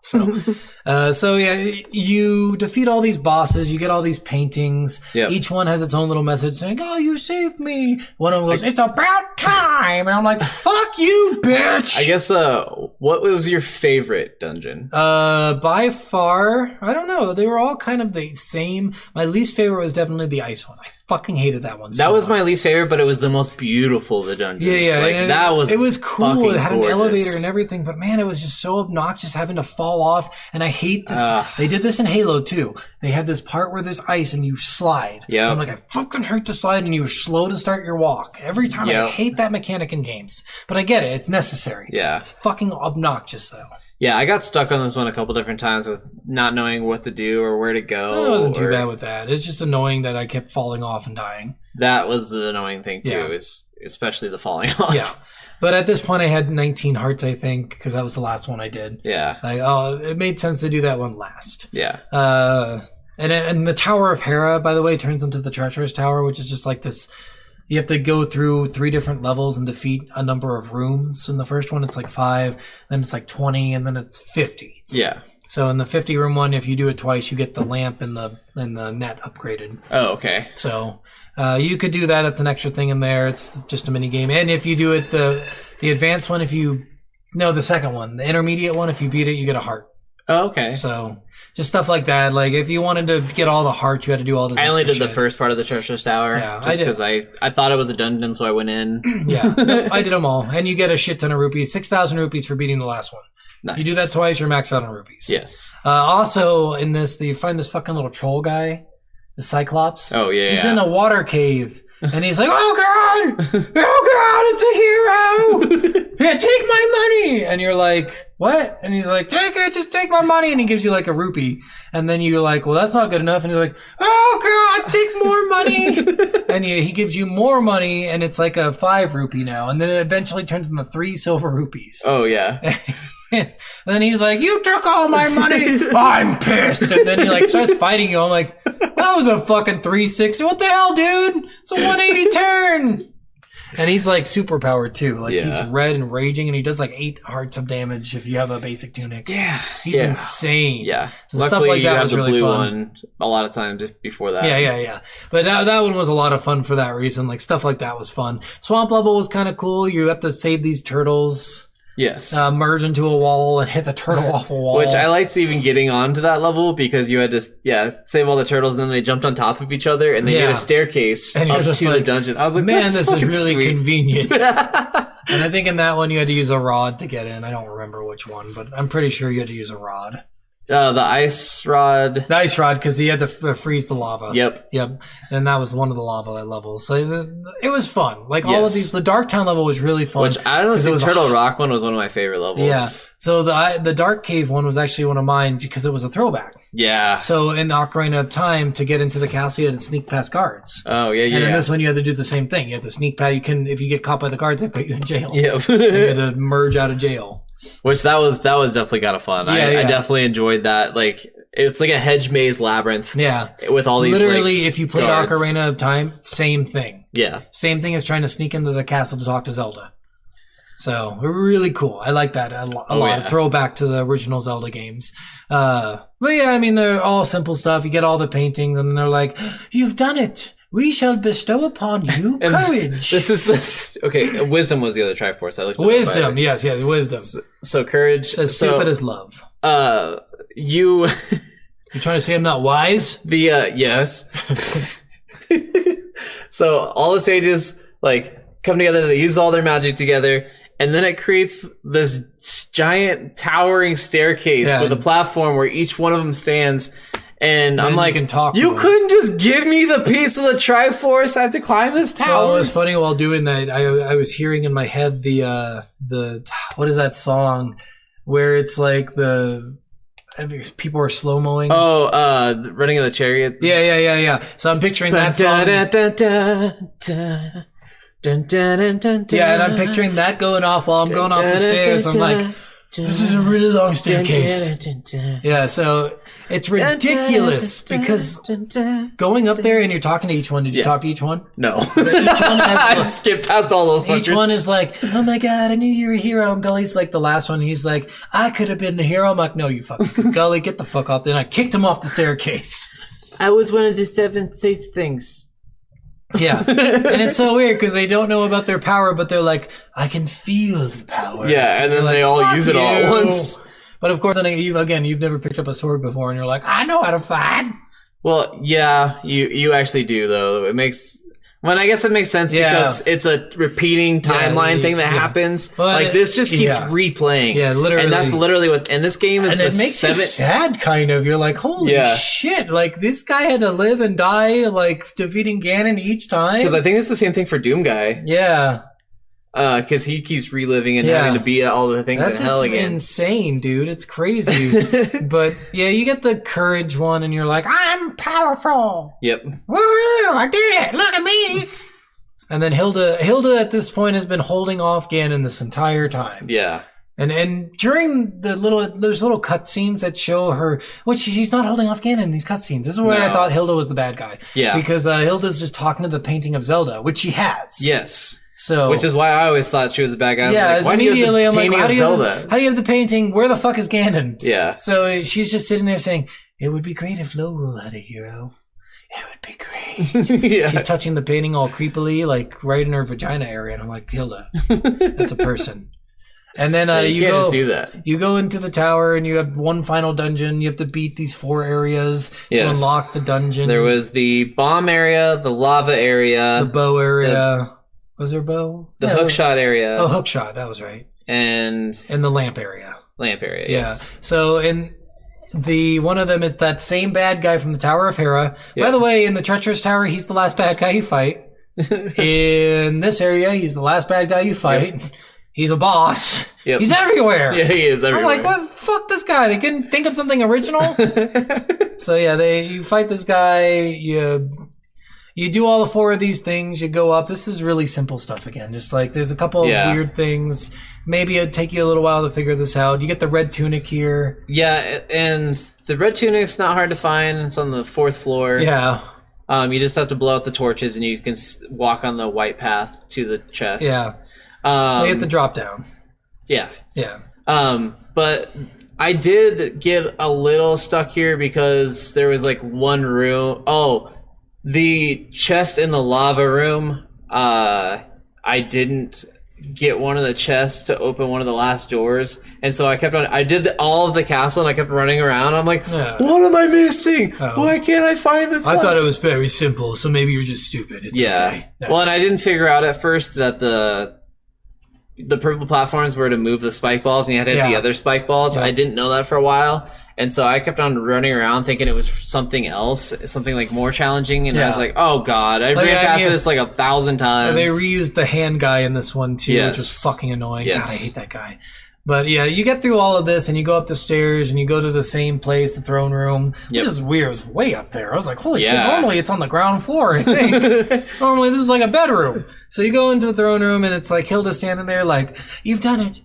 So yeah, you defeat all these bosses. You get all these paintings. Yep. Each one has its own little message saying, "Oh, you saved me." One of them goes, "It's about time," and I'm like, "Fuck you, bitch." I guess. What was your favorite dungeon? By far, I don't know. They were all kind of the same. My least favorite was definitely the ice one. I fucking hated that one. That was my least favorite, but it was the most beautiful of the dungeons. Yeah. Like, that was. It was cool. It had gorgeous. an elevator and everything, but man, it was just so obnoxious having to fall off. And I hate this. They did this in Halo too. They had this part where there's ice and you slide. Yeah. I'm like, I fucking hate to slide, and you're slow to start your walk. Every time I hate that mechanic in games. But I get it. It's necessary. Yeah. It's fucking obnoxious though. Yeah, I got stuck on this one a couple different times with not knowing what to do or where to go. It wasn't too bad with that. It's just annoying that I kept falling off and dying. That was the annoying thing too, is especially the falling off. Yeah. But at this point I had 19 hearts, I think, because that was the last one I did. Yeah. Like, it made sense to do that one last. Yeah. And the Tower of Hera, by the way, turns into the Treacherous Tower, which is just like this. You have to go through 3 different levels and defeat a number of rooms. In the first one, it's like 5, then it's like 20, and then it's 50. Yeah. So in the 50 room one, if you do it twice, you get the lamp and the net upgraded. Oh, okay. So you could do that. It's an extra thing in there. It's just a mini game. And if you do it the advanced one, the second one, the intermediate one, if you beat it, you get a heart. Oh, okay. So just stuff like that. Like if you wanted to get all the hearts, you had to do all this. I only did extra the shit. first part of the Treacherous Tower. Yeah, just because I thought it was a dungeon, so I went in. Yeah, no, I did them all. And you get a shit ton of rupees, 6,000 rupees for beating the last one. Nice. You do that twice, you're maxed out on rupees. Yes. Also, in this, you find this fucking little troll guy, the Cyclops. Oh, yeah. He's in a water cave. And he's like, "Oh God! Oh God, it's a hero! Here, take my money!" And you're like, "What?" And he's like, "Take it, just take my money." And he gives you like a rupee. And then you're like, "Well, that's not good enough." And he's like, "Oh God, take more money!" And he gives you more money, and it's like a 5 rupee now. And then it eventually turns into 3 silver rupees. Oh, yeah. And then he's like, "You took all my money." I'm pissed. And then he like starts fighting you. I'm like, that was a fucking 360. What the hell, dude? It's a 180 turn. And he's like super powered too. Like he's red and raging, and he does like 8 hearts of damage if you have a basic tunic. Yeah. He's insane. Yeah. So Luckily, stuff like that you have was the really blue fun. one a lot of times before that. Yeah. But that one was a lot of fun for that reason. Like stuff like that was fun. Swamp level was kind of cool. You have to save these turtles. Yes. Merge into a wall and hit the turtle off a wall. Which I liked even getting onto that level because you had to, save all the turtles, and then they jumped on top of each other, and they made a staircase and up to just the like, dungeon. I was like, man, this is really sweet. convenient. And I think in that one you had to use a rod to get in. I don't remember which one, but I'm pretty sure you had to use a rod. The ice rod. The ice rod, because he had to freeze the lava. Yep. And that was one of the lava levels. So it was fun. Like all of these, the Dark Town level was really fun. Which I don't know, the Turtle Rock one was one of my favorite levels. Yeah. So the Dark Cave one was actually one of mine because it was a throwback. Yeah. So in the Ocarina of Time, to get into the castle, you had to sneak past guards. Oh, yeah. And in this one, you had to do the same thing. You had to sneak past. If you get caught by the guards, they put you in jail. Yep. You had to merge out of jail. Which that was definitely kind of fun. I definitely enjoyed that. Like, it's like a hedge maze labyrinth. Yeah. With all these literally, if you played guards. Ocarina of Time, same thing. Yeah. Same thing as trying to sneak into the castle to talk to Zelda. So really cool. I like that a lot. Yeah. Throwback to the original Zelda games. But yeah, I mean, they're all simple stuff. You get all the paintings, and they're like, "You've done it. We shall bestow upon you courage." Okay, wisdom was the other Triforce. I looked at Wisdom, yes, wisdom. So courage. Says stupid as love. You trying to say I'm not wise? Yes. So all the sages like come together. They use all their magic together, and then it creates this giant towering staircase with a platform where each one of them stands. And I'm like, you couldn't just give me the piece of the Triforce. I have to climb this tower. Well, it was funny while doing that. I was hearing in my head the what is that song where it's like people are slow mowing. Oh, Running of the Chariot. Yeah. So I'm picturing that song. Yeah, and I'm picturing that going off while I'm going off the stairs. I'm like, This is a really long staircase. Yeah, so it's ridiculous because going up there and you're talking to each one. Did you talk to each one? No. Each one I has, skipped past all those fuckers. each one is like, oh my god, I knew you were a hero. And Gully's like the last one. He's like, I could have been the hero. I'm like, no, you fucking Gully, get the fuck off. Then I kicked him off the staircase. I was one of the 7 safe things. Yeah. And it's so weird because they don't know about their power, but they're like, I can feel the power. Yeah, and then You're they like, all use it all at you. once. But of course, then you've never picked up a sword before, and you're like, I know how to fight. Well, yeah, you actually do though. I guess it makes sense because it's a repeating timeline thing that happens. Well, like this just keeps replaying. Yeah, literally. And that's literally what. And this game is And it makes you sad, kind of. You're like, holy shit! Like this guy had to live and die, like defeating Ganon each time. Because I think it's the same thing for Doom Guy. Yeah. Because he keeps reliving and having to beat all the things in hell again. That's insane, dude. It's crazy. But yeah, you get the courage one, and you're like, I'm powerful. Yep. Woo! I did it! Look at me! And then Hilda at this point has been holding off Ganon this entire time. Yeah. And during there's little cutscenes that show her, which she's not holding off Ganon in these cutscenes. This is where I thought Hilda was the bad guy. Yeah. Because Hilda's just talking to the painting of Zelda, which she has. Yes. So, which is why I always thought she was a bad guy. I was like, immediately I'm like, how do you have the painting? Where the fuck is Ganon? Yeah. So she's just sitting there saying, it would be great if Lowrule had a hero. It would be great. Yeah. She's touching the painting all creepily, like right in her vagina area. And I'm like, Hilda, that's a person. And then you can't go, just do that. You go into the tower and you have one final dungeon. You have to beat these 4 areas to unlock the dungeon. There was the bomb area, the lava area, the bow area. Was there a bow? The hookshot area. Oh, hookshot. That was right. And the lamp area. Yes. So one of them is that same bad guy from the Tower of Hera. Yeah. By the way, in the Treacherous Tower, he's the last bad guy you fight. In this area, he's the last bad guy you fight. Yep. He's a boss. Yep. He's everywhere. Yeah, he is everywhere. I'm like, what? Fuck this guy. They couldn't think of something original. So yeah, you fight this guy. You do all the 4 of these things. You go up. This is really simple stuff again. Just like there's a couple of weird things. Maybe it'd take you a little while to figure this out. You get the red tunic here. Yeah, and the red tunic's not hard to find. It's on the 4th floor. Yeah. You just have to blow out the torches, and you can walk on the white path to the chest. Yeah. You have to drop down. Yeah. Yeah. But I did get a little stuck here because there was like one room. Oh, the chest in the lava room. I didn't get one of the chests to open one of the last doors, and so I kept on. I did all of the castle, and I kept running around. I'm like, what am I missing? Why can't I find this? I thought it was very simple, so maybe you're just stupid. It's okay. Well, and I didn't figure out at first that the purple platforms were to move the spike balls, and you had to hit the other spike balls. I didn't know that for a while, and so I kept on running around thinking it was something else, something like more challenging, and I was like, oh god, I ran past this like 1,000 times. They reused the hand guy in this one too, which was fucking annoying. God, I hate that guy. But yeah, you get through all of this, and you go up the stairs, and you go to the same place, the throne room, which is weird. It's way up there. I was like, holy shit, normally it's on the ground floor, I think. Normally this is like a bedroom. So you go into the throne room, and it's like Hilda standing there like, you've done it.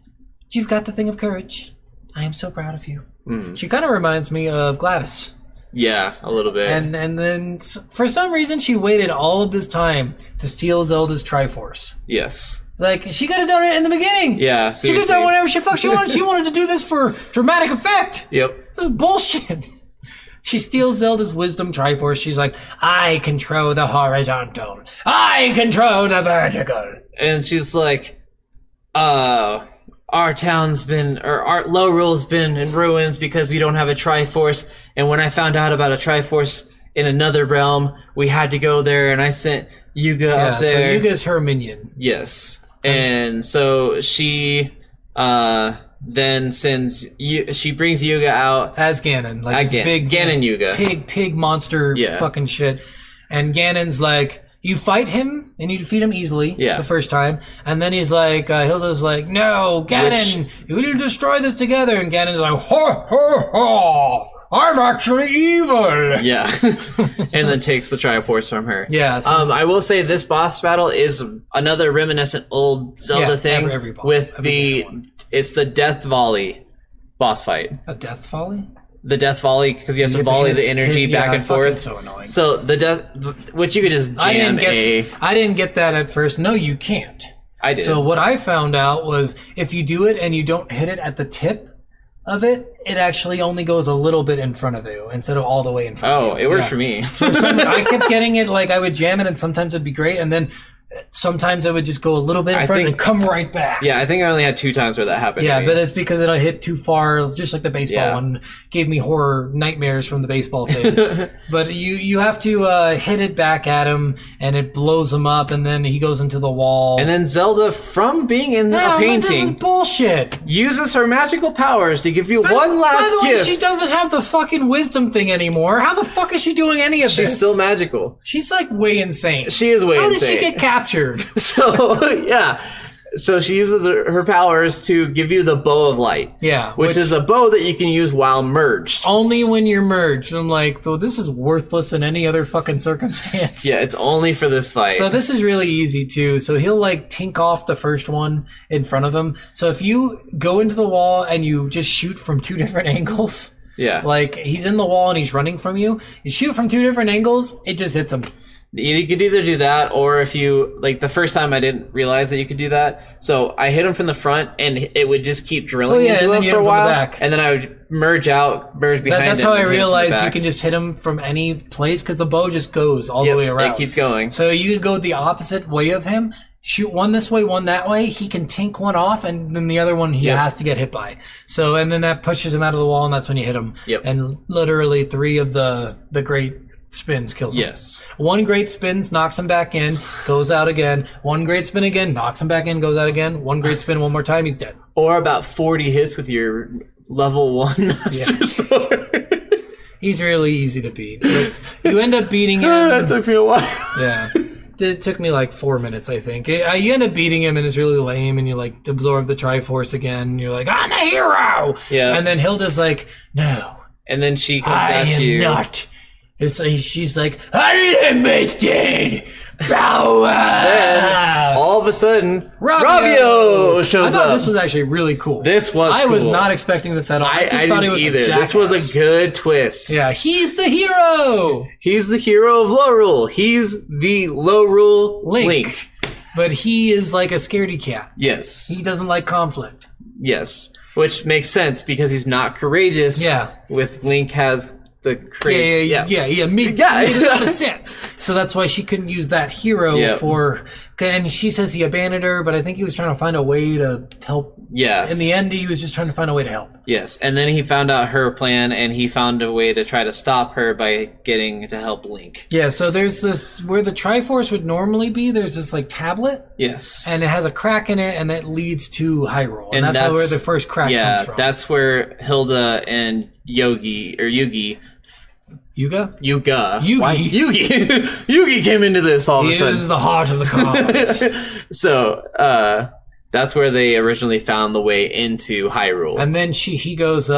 You've got the thing of courage. I am so proud of you. She kind of reminds me of Gladys. Yeah, a little bit. And then for some reason, she waited all of this time to steal Zelda's Triforce. Yes. Like, she could have done it in the beginning. Yeah, seriously. She could have done whatever she wanted. She wanted to do this for dramatic effect. Yep. This is bullshit. She steals Zelda's Wisdom Triforce. She's like, I control the horizontal. I control the vertical. And she's like, our Lowrule's been in ruins because we don't have a Triforce. And when I found out about a Triforce in another realm, we had to go there, and I sent Yuga up there. So Yuga's her minion. Yes. And so she then she brings Yuga out as Ganon, like big Ganon Yuga, pig monster, fucking shit. And Ganon's like, you fight him and you defeat him easily the first time, and then he's like, Hilda's like, no, Ganon, we will destroy this together. And Ganon's like, ha ha ha, I'm actually evil. Yeah. And then takes the Triforce from her. Yeah. So, I will say this boss battle is another reminiscent old Zelda thing every boss, with every one. it's the Death Volley boss fight. a death volley? The Death Volley, because you have to have volley hit- the energy hit- back yeah, and fucking forth. so annoying. So the death, which you could just I jam didn't get that at first. No, you can't. I did. So what I found out was if you do it and you don't hit it at the tip of it, it actually only goes a little bit in front of you instead of all the way in front of you. Oh, it works Yeah. for me. I kept getting it, like I would jam it and sometimes it'd be great and then sometimes it would just go a little bit in I front think- and come right back. Yeah, I think I only had 2 times where that happened. Yeah, to me. but it's because it hit too far. It was just like the baseball Yeah. one. Gave me horror nightmares from the baseball thing. But you have to hit it back at him, and it blows him up, and then he goes into the wall. And then Zelda, from being in Yeah, a I'm like, this is painting, bullshit. uses her magical powers to give you one By last the way, gift. she doesn't have the fucking wisdom thing anymore. How the fuck is she doing any of this? She's still magical. She's like way insane. She is way How insane. did she get captured? So, yeah. So she uses her powers to give you the Bow of Light. Yeah, Which is a bow that you can use while merged. only when you're merged. I'm like, though this is worthless in any other fucking circumstance. Yeah, it's only for this fight. So this is really easy too. So he'll like tink off the first one in front of him. So if you go into the wall and you just shoot from 2 different angles, yeah. like he's in the wall and he's running from you, you shoot from 2 different angles, it just hits him. You could either do that, or if you, like the first time I didn't realize that you could do that. So I hit him from the front and it would just keep drilling and into then him you for hit a him from the while. back. And then I would merge behind That's him. how I and hit him from the realized you back. can just hit him from any place because the bow just goes all Yep, the way around. It keeps going. So you could go the opposite way of him. Shoot one this way, one that way. He can tink one off, and then the other one he Yep. has to get hit by. So, and then that pushes him out of the wall, and that's when you hit him. Yep. And literally 3 of the great spins kills him. Yes. 1 great spins knocks him back in, goes out again. 1 great spin again, knocks him back in, goes out again. 1 great spin one more time, he's dead. Or about 40 hits with your level 1 Master Sword. He's really easy to beat. But you end up beating him. That took me a while. Yeah. It took me like 4 minutes, I think. You end up beating him and it's really lame and you like absorb the Triforce again. And you're like, I'm a hero! Yeah. And then Hilda's like, no, And then she comes I at am you. not. It's like, she's like, unlimited power! Then, all of a sudden, Ravio! Ravio shows I thought up. this was actually really cool. This was I was cool. not expecting this at all. I I just thought didn't he was either. a This was jackass. a good twist. Yeah, he's the hero! He's the hero of low rule. He's the low rule Link. But he is like a scaredy cat. Yes. He doesn't like conflict. Yes. Which makes sense because he's not courageous. Yeah. With Link has the courage. Yeah. Made a lot of sense. So that's why she couldn't use that hero Yep. for. And she says he abandoned her, but I think he was trying to find a way to help. Yes. In the end, he was just trying to find a way to help. Yes. And then he found out her plan and he found a way to try to stop her by getting to help Link. Yeah. So there's this where the Triforce would normally be. There's this like tablet, Yes. and it has a crack in it, and that leads to Hyrule, and that's where the first crack comes from. That's where Hilda and Yugi. Yuga. Yugi. Why Yugi? Yugi came into this all of a He sudden. is the heart of the cards. So, that's where they originally found the way into Hyrule. And then he goes,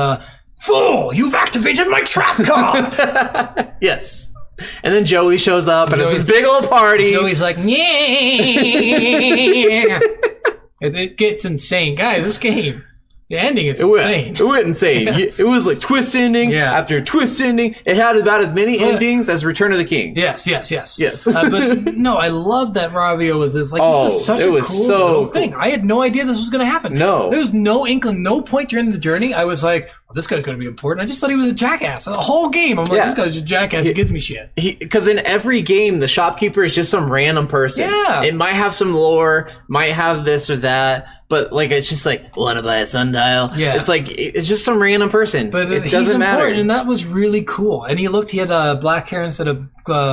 "Fool! You've activated my trap card." Yes. And then Joey shows up, and Joey- it's this big old party. Joey's like, yeah. It gets insane. Guys, this game, the ending is insane. It went insane. It was like twist ending after twist ending. It had about as many endings as Return of the King. Yes. Yes. But no, I love that Ravio was this. Like, this was such a cool little thing. I had no idea this was going to happen. No. There was no inkling, no point during the journey. I was like, well, this guy's going to be important. I just thought he was a jackass. The whole game, I'm like, this guy's a jackass who gives me shit. Because in every game, the shopkeeper is just some random person. Yeah. It might have some lore, might have this or that, but like it's just like, want to buy a sundial? Yeah. It's like it's just some random person. But it he's doesn't matter. important, and that was really cool. And he had black hair instead of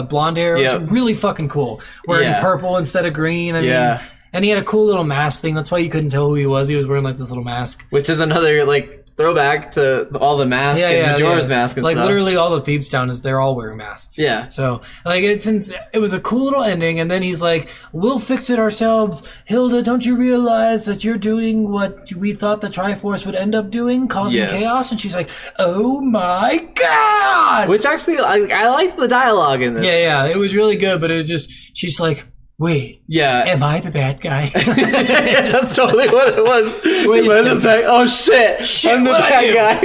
blonde hair. It Yep. was really fucking cool. Wearing Yeah. purple instead of green. I Yeah. mean, and he had a cool little mask thing. That's why you couldn't tell who he was. He was wearing like this little mask. Which is another like throwback to all the masks and Majora's mask and like stuff. literally all of Thieves Town they're all wearing masks. Yeah. So like it was a cool little ending, and then he's like, "We'll fix it ourselves, Hilda. Don't you realize that you're doing what we thought the Triforce would end up doing, causing chaos?" And she's like, "Oh my god!" Which actually, I liked the dialogue in this. Yeah, it was really good, but it was just she's like, "Wait, am I the bad guy?" That's totally what it was. Wait, am I the bad? Oh shit! I'm the bad guy.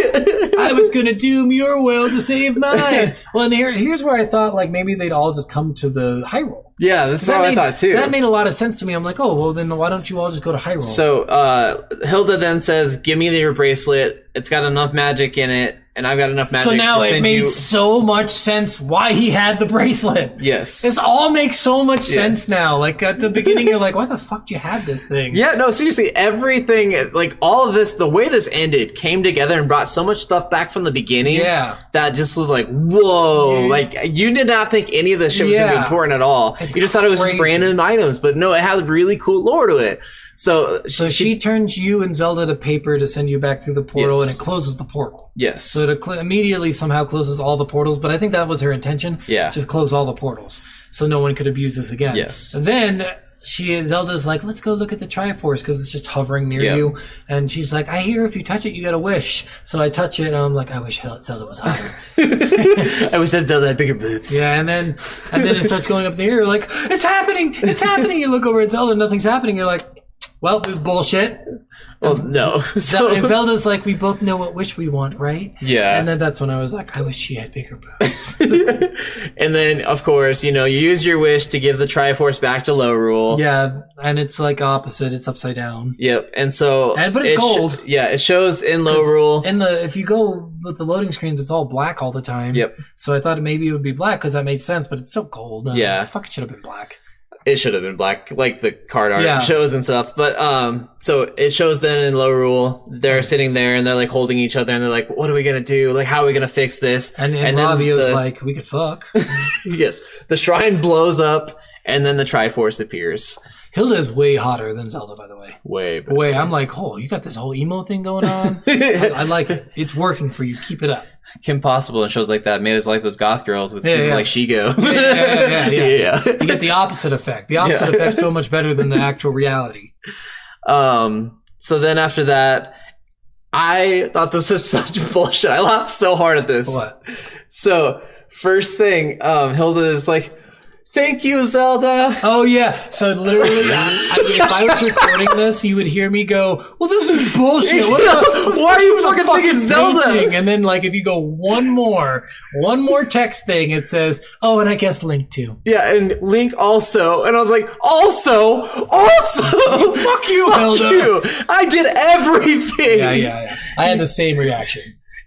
I was gonna doom your world to save mine. Well, and here's where I thought like maybe they'd all just come to the Hyrule. Yeah, that's what I thought too. That made a lot of sense to me. I'm like, oh well, then why don't you all just go to Hyrule? So Hilda then says, "Give me your bracelet. It's got enough magic in it, and I've got enough magic." So now to it send made you... so much sense why he had the bracelet. Yes, this all makes so much sense now. Like at the beginning, you're like, why the fuck do you have this thing? Yeah, no, seriously, everything, like all of this, the way this ended came together and brought so much stuff back from the beginning. Yeah, that just was like, whoa! Like you did not think any of this shit was gonna be important at all. You just thought it was just random items, but no, it had really cool lore to it. So she turns you and Zelda to paper to send you back through the portal, and it closes the portal. Yes. So it immediately somehow closes all the portals, but I think that was her intention. Yeah. Just close all the portals, so no one could abuse this again. Yes. And then Zelda's like, let's go look at the Triforce because it's just hovering near you. And she's like, I hear if you touch it, you get a wish. So I touch it, and I'm like, I wish Zelda was hotter. I wish that Zelda had bigger boobs. Yeah, and then it starts going up in the air. You're like, it's happening! It's happening! You look over at Zelda, nothing's happening. You're like, well, this is bullshit. Well, no. And Zelda's like, we both know what wish we want, right? Yeah. And then that's when I was like, I wish she had bigger boobs. And then, of course, you use your wish to give the Triforce back to Lorule. Yeah, and it's like opposite. It's upside down. Yep. And so... but it's gold. It shows in Lorule. If you go with the loading screens, it's all black all the time. Yep. So I thought maybe it would be black because that made sense, but it's still gold. Yeah. Fuck, it should have been black. It should have been black, like the card art shows and stuff. But so it shows then in Lorule, they're sitting there and they're like holding each other and they're like, "What are we gonna do? Like, how are we gonna fix this?" And Ravio's like, "We could fuck." Yes, the shrine blows up and then the Triforce appears. Hilda is way hotter than Zelda, by the way. Way. I'm like, oh, you got this whole emo thing going on. I like it. It's working for you. Keep it up. Kim Possible and shows like that made us like those goth girls with people like Shigo. Yeah. You get the opposite effect. The opposite effect's so much better than the actual reality. So then after that, I thought this was such bullshit. I laughed so hard at this. What? So first thing, Hilda is like, "Thank you, Zelda." Oh, yeah. So literally, if I was recording this, you would hear me go, "Well, this is bullshit. Why are you fucking thinking Zelda?" Painting? And then, like, if you go one more text thing, it says, "Oh, and I guess Link too." Yeah, and Link also. And I was like, also. Fuck you, Hilda. You. I did everything. Yeah. I had the same reaction.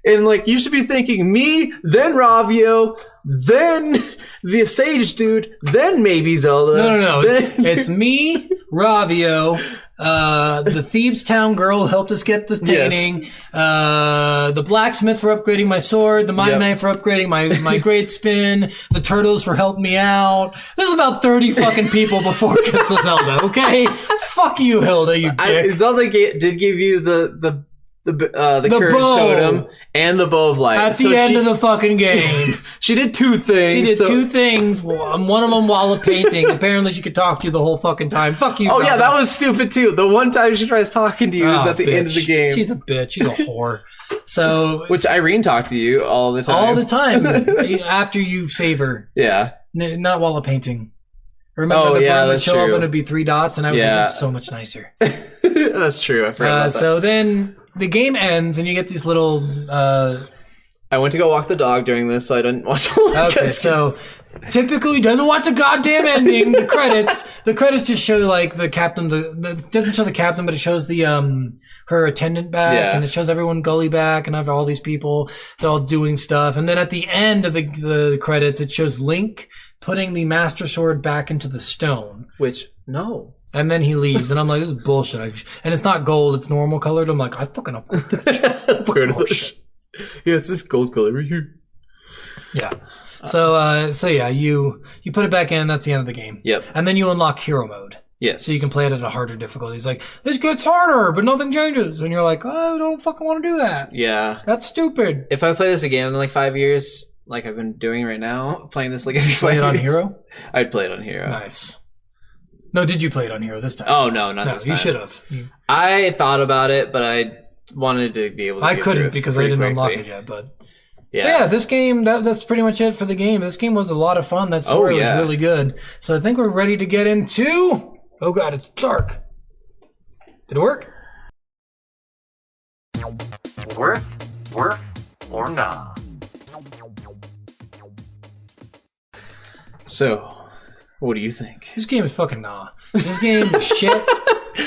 And like, you should be thanking me, then Ravio, then the Sage dude, then maybe Zelda. No. It's me, Ravio, the Thebes town girl who helped us get the painting, the blacksmith for upgrading my sword, the mining knight for upgrading my great spin, the turtles for helping me out. There's about 30 fucking people before it gets to Zelda, okay? Fuck you, Hilda, you dick. Zelda did give you the courage bow. totem and the bow of light at the end of the fucking game. She did two things. She did two things. One of them while painting. Apparently, she could talk to you the whole fucking time. Fuck you. Oh yeah, that was stupid too. The one time she tries talking to you is at the end of the game. She's a bitch. She's a whore. So, which Irene talked to you all the time. All the time after you save her. Yeah. Not while painting. Remember the part would show up and it'd be 3 dots, and I was like, "This is so much nicer." That's true. I forgot about that. So then the game ends, and you get these little. I went to go walk the dog during this, so I didn't watch all the Okay, so typically doesn't watch the goddamn ending. The credits just show like the captain. It doesn't show the captain, but it shows the her attendant back, and it shows everyone Gully back, and I have all these people. They're all doing stuff, and then at the end of the credits, it shows Link putting the Master Sword back into the stone. Which no. And then he leaves, and I'm like, this is bullshit. And it's not gold; it's normal colored. I'm like, I fucking up that shit. Yeah, it's this gold color right here. Yeah. So yeah, you put it back in. That's the end of the game. Yep. And then you unlock hero mode. Yes. So you can play it at a harder difficulty. It's like, this gets harder, but nothing changes. And you're like, oh, I don't fucking want to do that. Yeah. That's stupid. If I play this again in like 5 years, like I've been doing right now, playing this like every 5 Play years. it on Hero? I'd play it on Hero. Nice. No, did you play it on Hero this time? Oh, no, not No, this time. you should have. I thought about it, but I wanted to be able to I get through couldn't it because I pretty didn't unlock quickly. it yet, but Yeah. yeah, this game, that's pretty much it for the game. This game was a lot of fun. That story was yeah. really good. So I think we're ready to get into... Oh god, it's dark. Did it work? Worth, or nah? So, what do you think? This game is fucking nah. This game is shit.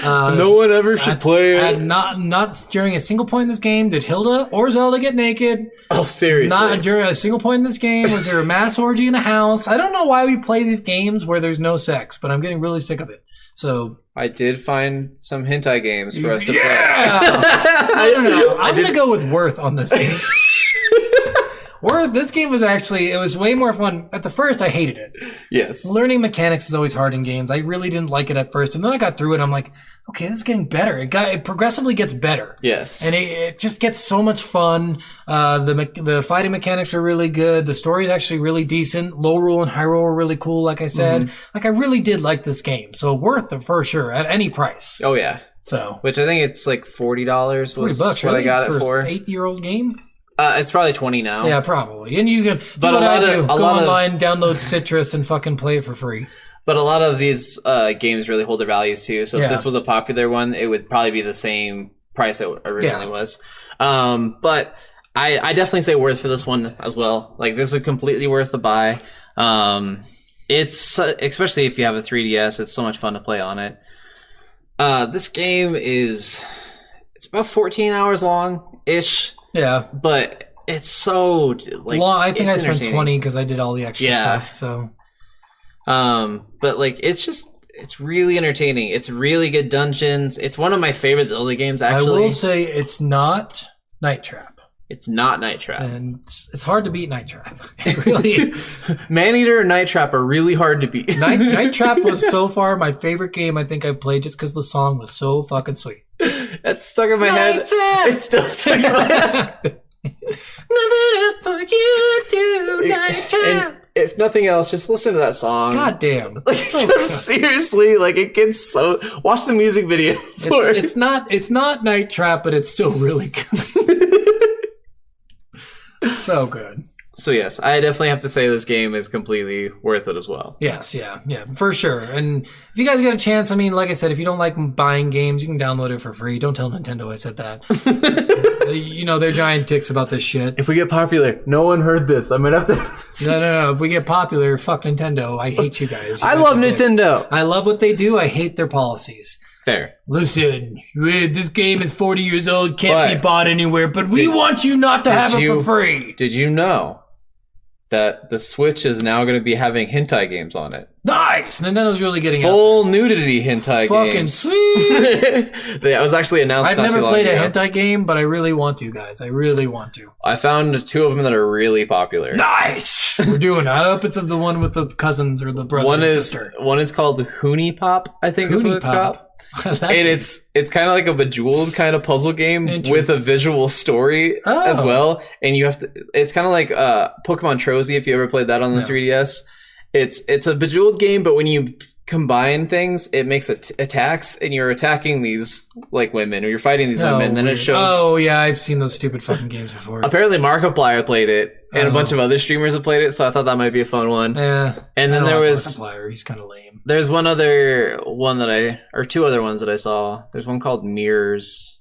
one ever should play And not during a single point in this game did Hilda or Zelda get naked. Oh, seriously. Not during a single point in this game was there a mass orgy in a house. I don't know why we play these games where there's no sex, but I'm getting really sick of it. So I did find some hentai games for us to yeah! play. I don't know. I'm gonna go with Worth on this game. Worth. This game was actually it was way more fun. At the first, I hated it. Yes. Learning mechanics is always hard in games. I really didn't like it at first, and then I got through it. I'm like, okay, this is getting better. It progressively gets better. Yes. And it just gets so much fun. The fighting mechanics are really good. The story is actually really decent. Low roll and high roll are really cool. Like I said, like I really did like this game. So worth it for sure at any price. Oh, yeah. So Which I think it's like $40 was $40, what really? I got it for. 8-year-old game. It's probably 20 now. Yeah, probably. And you can do But what a lot I do. of- a Go lot of- online, download Citrus, and fucking play it for free. But a lot of these games really hold their values too. So Yeah. if this was a popular one, it would probably be the same price it originally Yeah. was. But I definitely say worth for this one as well. Like this is completely worth the buy. It's especially if you have a 3DS, it's so much fun to play on it. This game it's about 14 hours long ish, Yeah. but it's so like Long, I think I it's spent entertaining. 20 because I did all the extra Yeah. stuff. So But like it's really entertaining. It's really good dungeons. It's one of my favorite Zelda games actually. I will say it's not Night Trap. It's not Night Trap. And it's hard to beat Night Trap. It really, Maneater and Night Trap are really hard to beat. Night Trap was so far my favorite game I think I've played just because the song was so fucking sweet. That's stuck in my head. Night Trap! It's still stuck in my head. Nothing else for you to do, Night Trap. And if nothing else, just listen to that song. God damn. Like, just seriously, like it gets so. Watch the music video for it. It's not Night Trap, but it's still really good. So good. So yes, I definitely have to say this game is completely worth it as well. Yes, yeah, for sure. And if you guys get a chance, I mean, like I said, if you don't like buying games, you can download it for free. Don't tell Nintendo I said that. You know, they're giant dicks about this shit. If we get popular, no one heard this. I'm gonna have to. No. If we get popular, fuck Nintendo. I hate you guys. You I guys love are dicks. Nintendo. I love what they do. I hate their policies. Fair. Listen, this game is 40 years old, can't be But- bought anywhere, but we want you not to have it you- for free. Did you know that the Switch is now going to be having hentai games on it? Nice! Nintendo's really getting out. Full nudity hentai Fucking games. sweet! That was actually announced. I've not never too long played a ago. hentai game, but I really want to, guys. I really want to. I found 2 of them that are really popular. Nice! We're doing it. I hope it's of the one with the cousins or the brother One and is sister. called Hoonie Pop, I think is what it's called. Like And it. it's kind of like a Bejeweled kind of puzzle game with a visual story as Oh. well. And you have to. It's kind of like Pokemon Trozy if you ever played that on the 3DS. It's a Bejeweled game, but when you combine things, it makes attacks, and you're attacking these like women, or you're fighting these women. Then it weird. shows. Oh, yeah, I've seen those stupid fucking games before. Apparently, Markiplier played it, and a bunch of other streamers have played it. So I thought that might be a fun one. Yeah. And then I don't there like was. Markiplier. He's kind of lame. There's one other one or 2 other ones that I saw. There's one called Mirrors,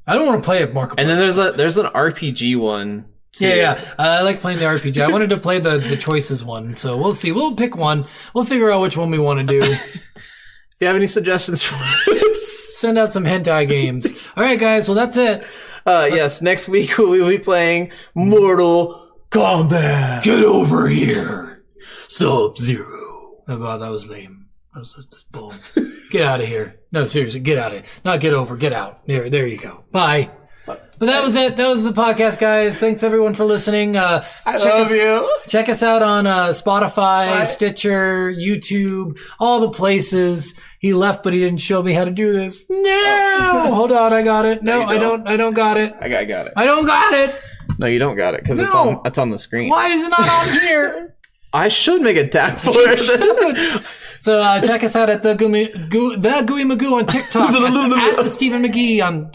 I don't want to play it, Markiplier. and then there's an RPG one. too. Yeah. I like playing the RPG. I wanted to play the choices one, so we'll see. We'll pick one. We'll figure out which one we want to do. If you have any suggestions for us, Send out some hentai games. All right, guys. Well, that's it. yes, next week we will be playing Mortal Kombat. Get over here. Sub-Zero. Oh, that was lame. That was just bull. Get out of here. No, seriously, get out of here. Not get over, get out. There you go. Bye. But that was it. That was the podcast, guys. Thanks everyone for listening. I love you. Check us out on Spotify, Stitcher, YouTube, all the places. He left, but he didn't show me how to do this. No, hold on, I got it. No, I don't got it. I got it. I don't got it. No, you don't got it because it's on the screen. Why is it not on here? I should make a tag for it. So check us out at the Gooey Magoo on TikTok, at the Stephen McGee on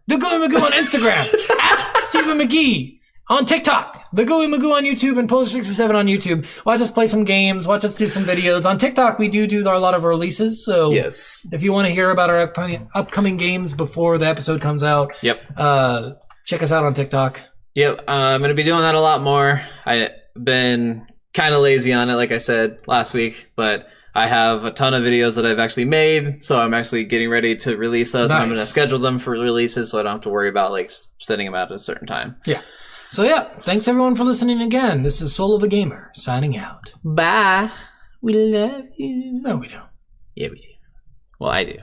the Gooey Magoo on Instagram, at Stephen McGee on TikTok, the Gooey Magoo on YouTube, and Poser67 on YouTube. Watch us play some games. Watch us do some videos. On TikTok, we do a lot of releases. So yes, if you want to hear about our upcoming games before the episode comes out, check us out on TikTok. Yep, I'm going to be doing that a lot more. I've been kind of lazy on it, like I said last week, but I have a ton of videos that I've actually made, so I'm actually getting ready to release those. Nice. And I'm going to schedule them for releases so I don't have to worry about like setting them out at a certain time. Yeah. So yeah, thanks everyone for listening again. This is Soul of a Gamer signing out. Bye. We love you. No, we don't. Yeah, we do. Well, I do.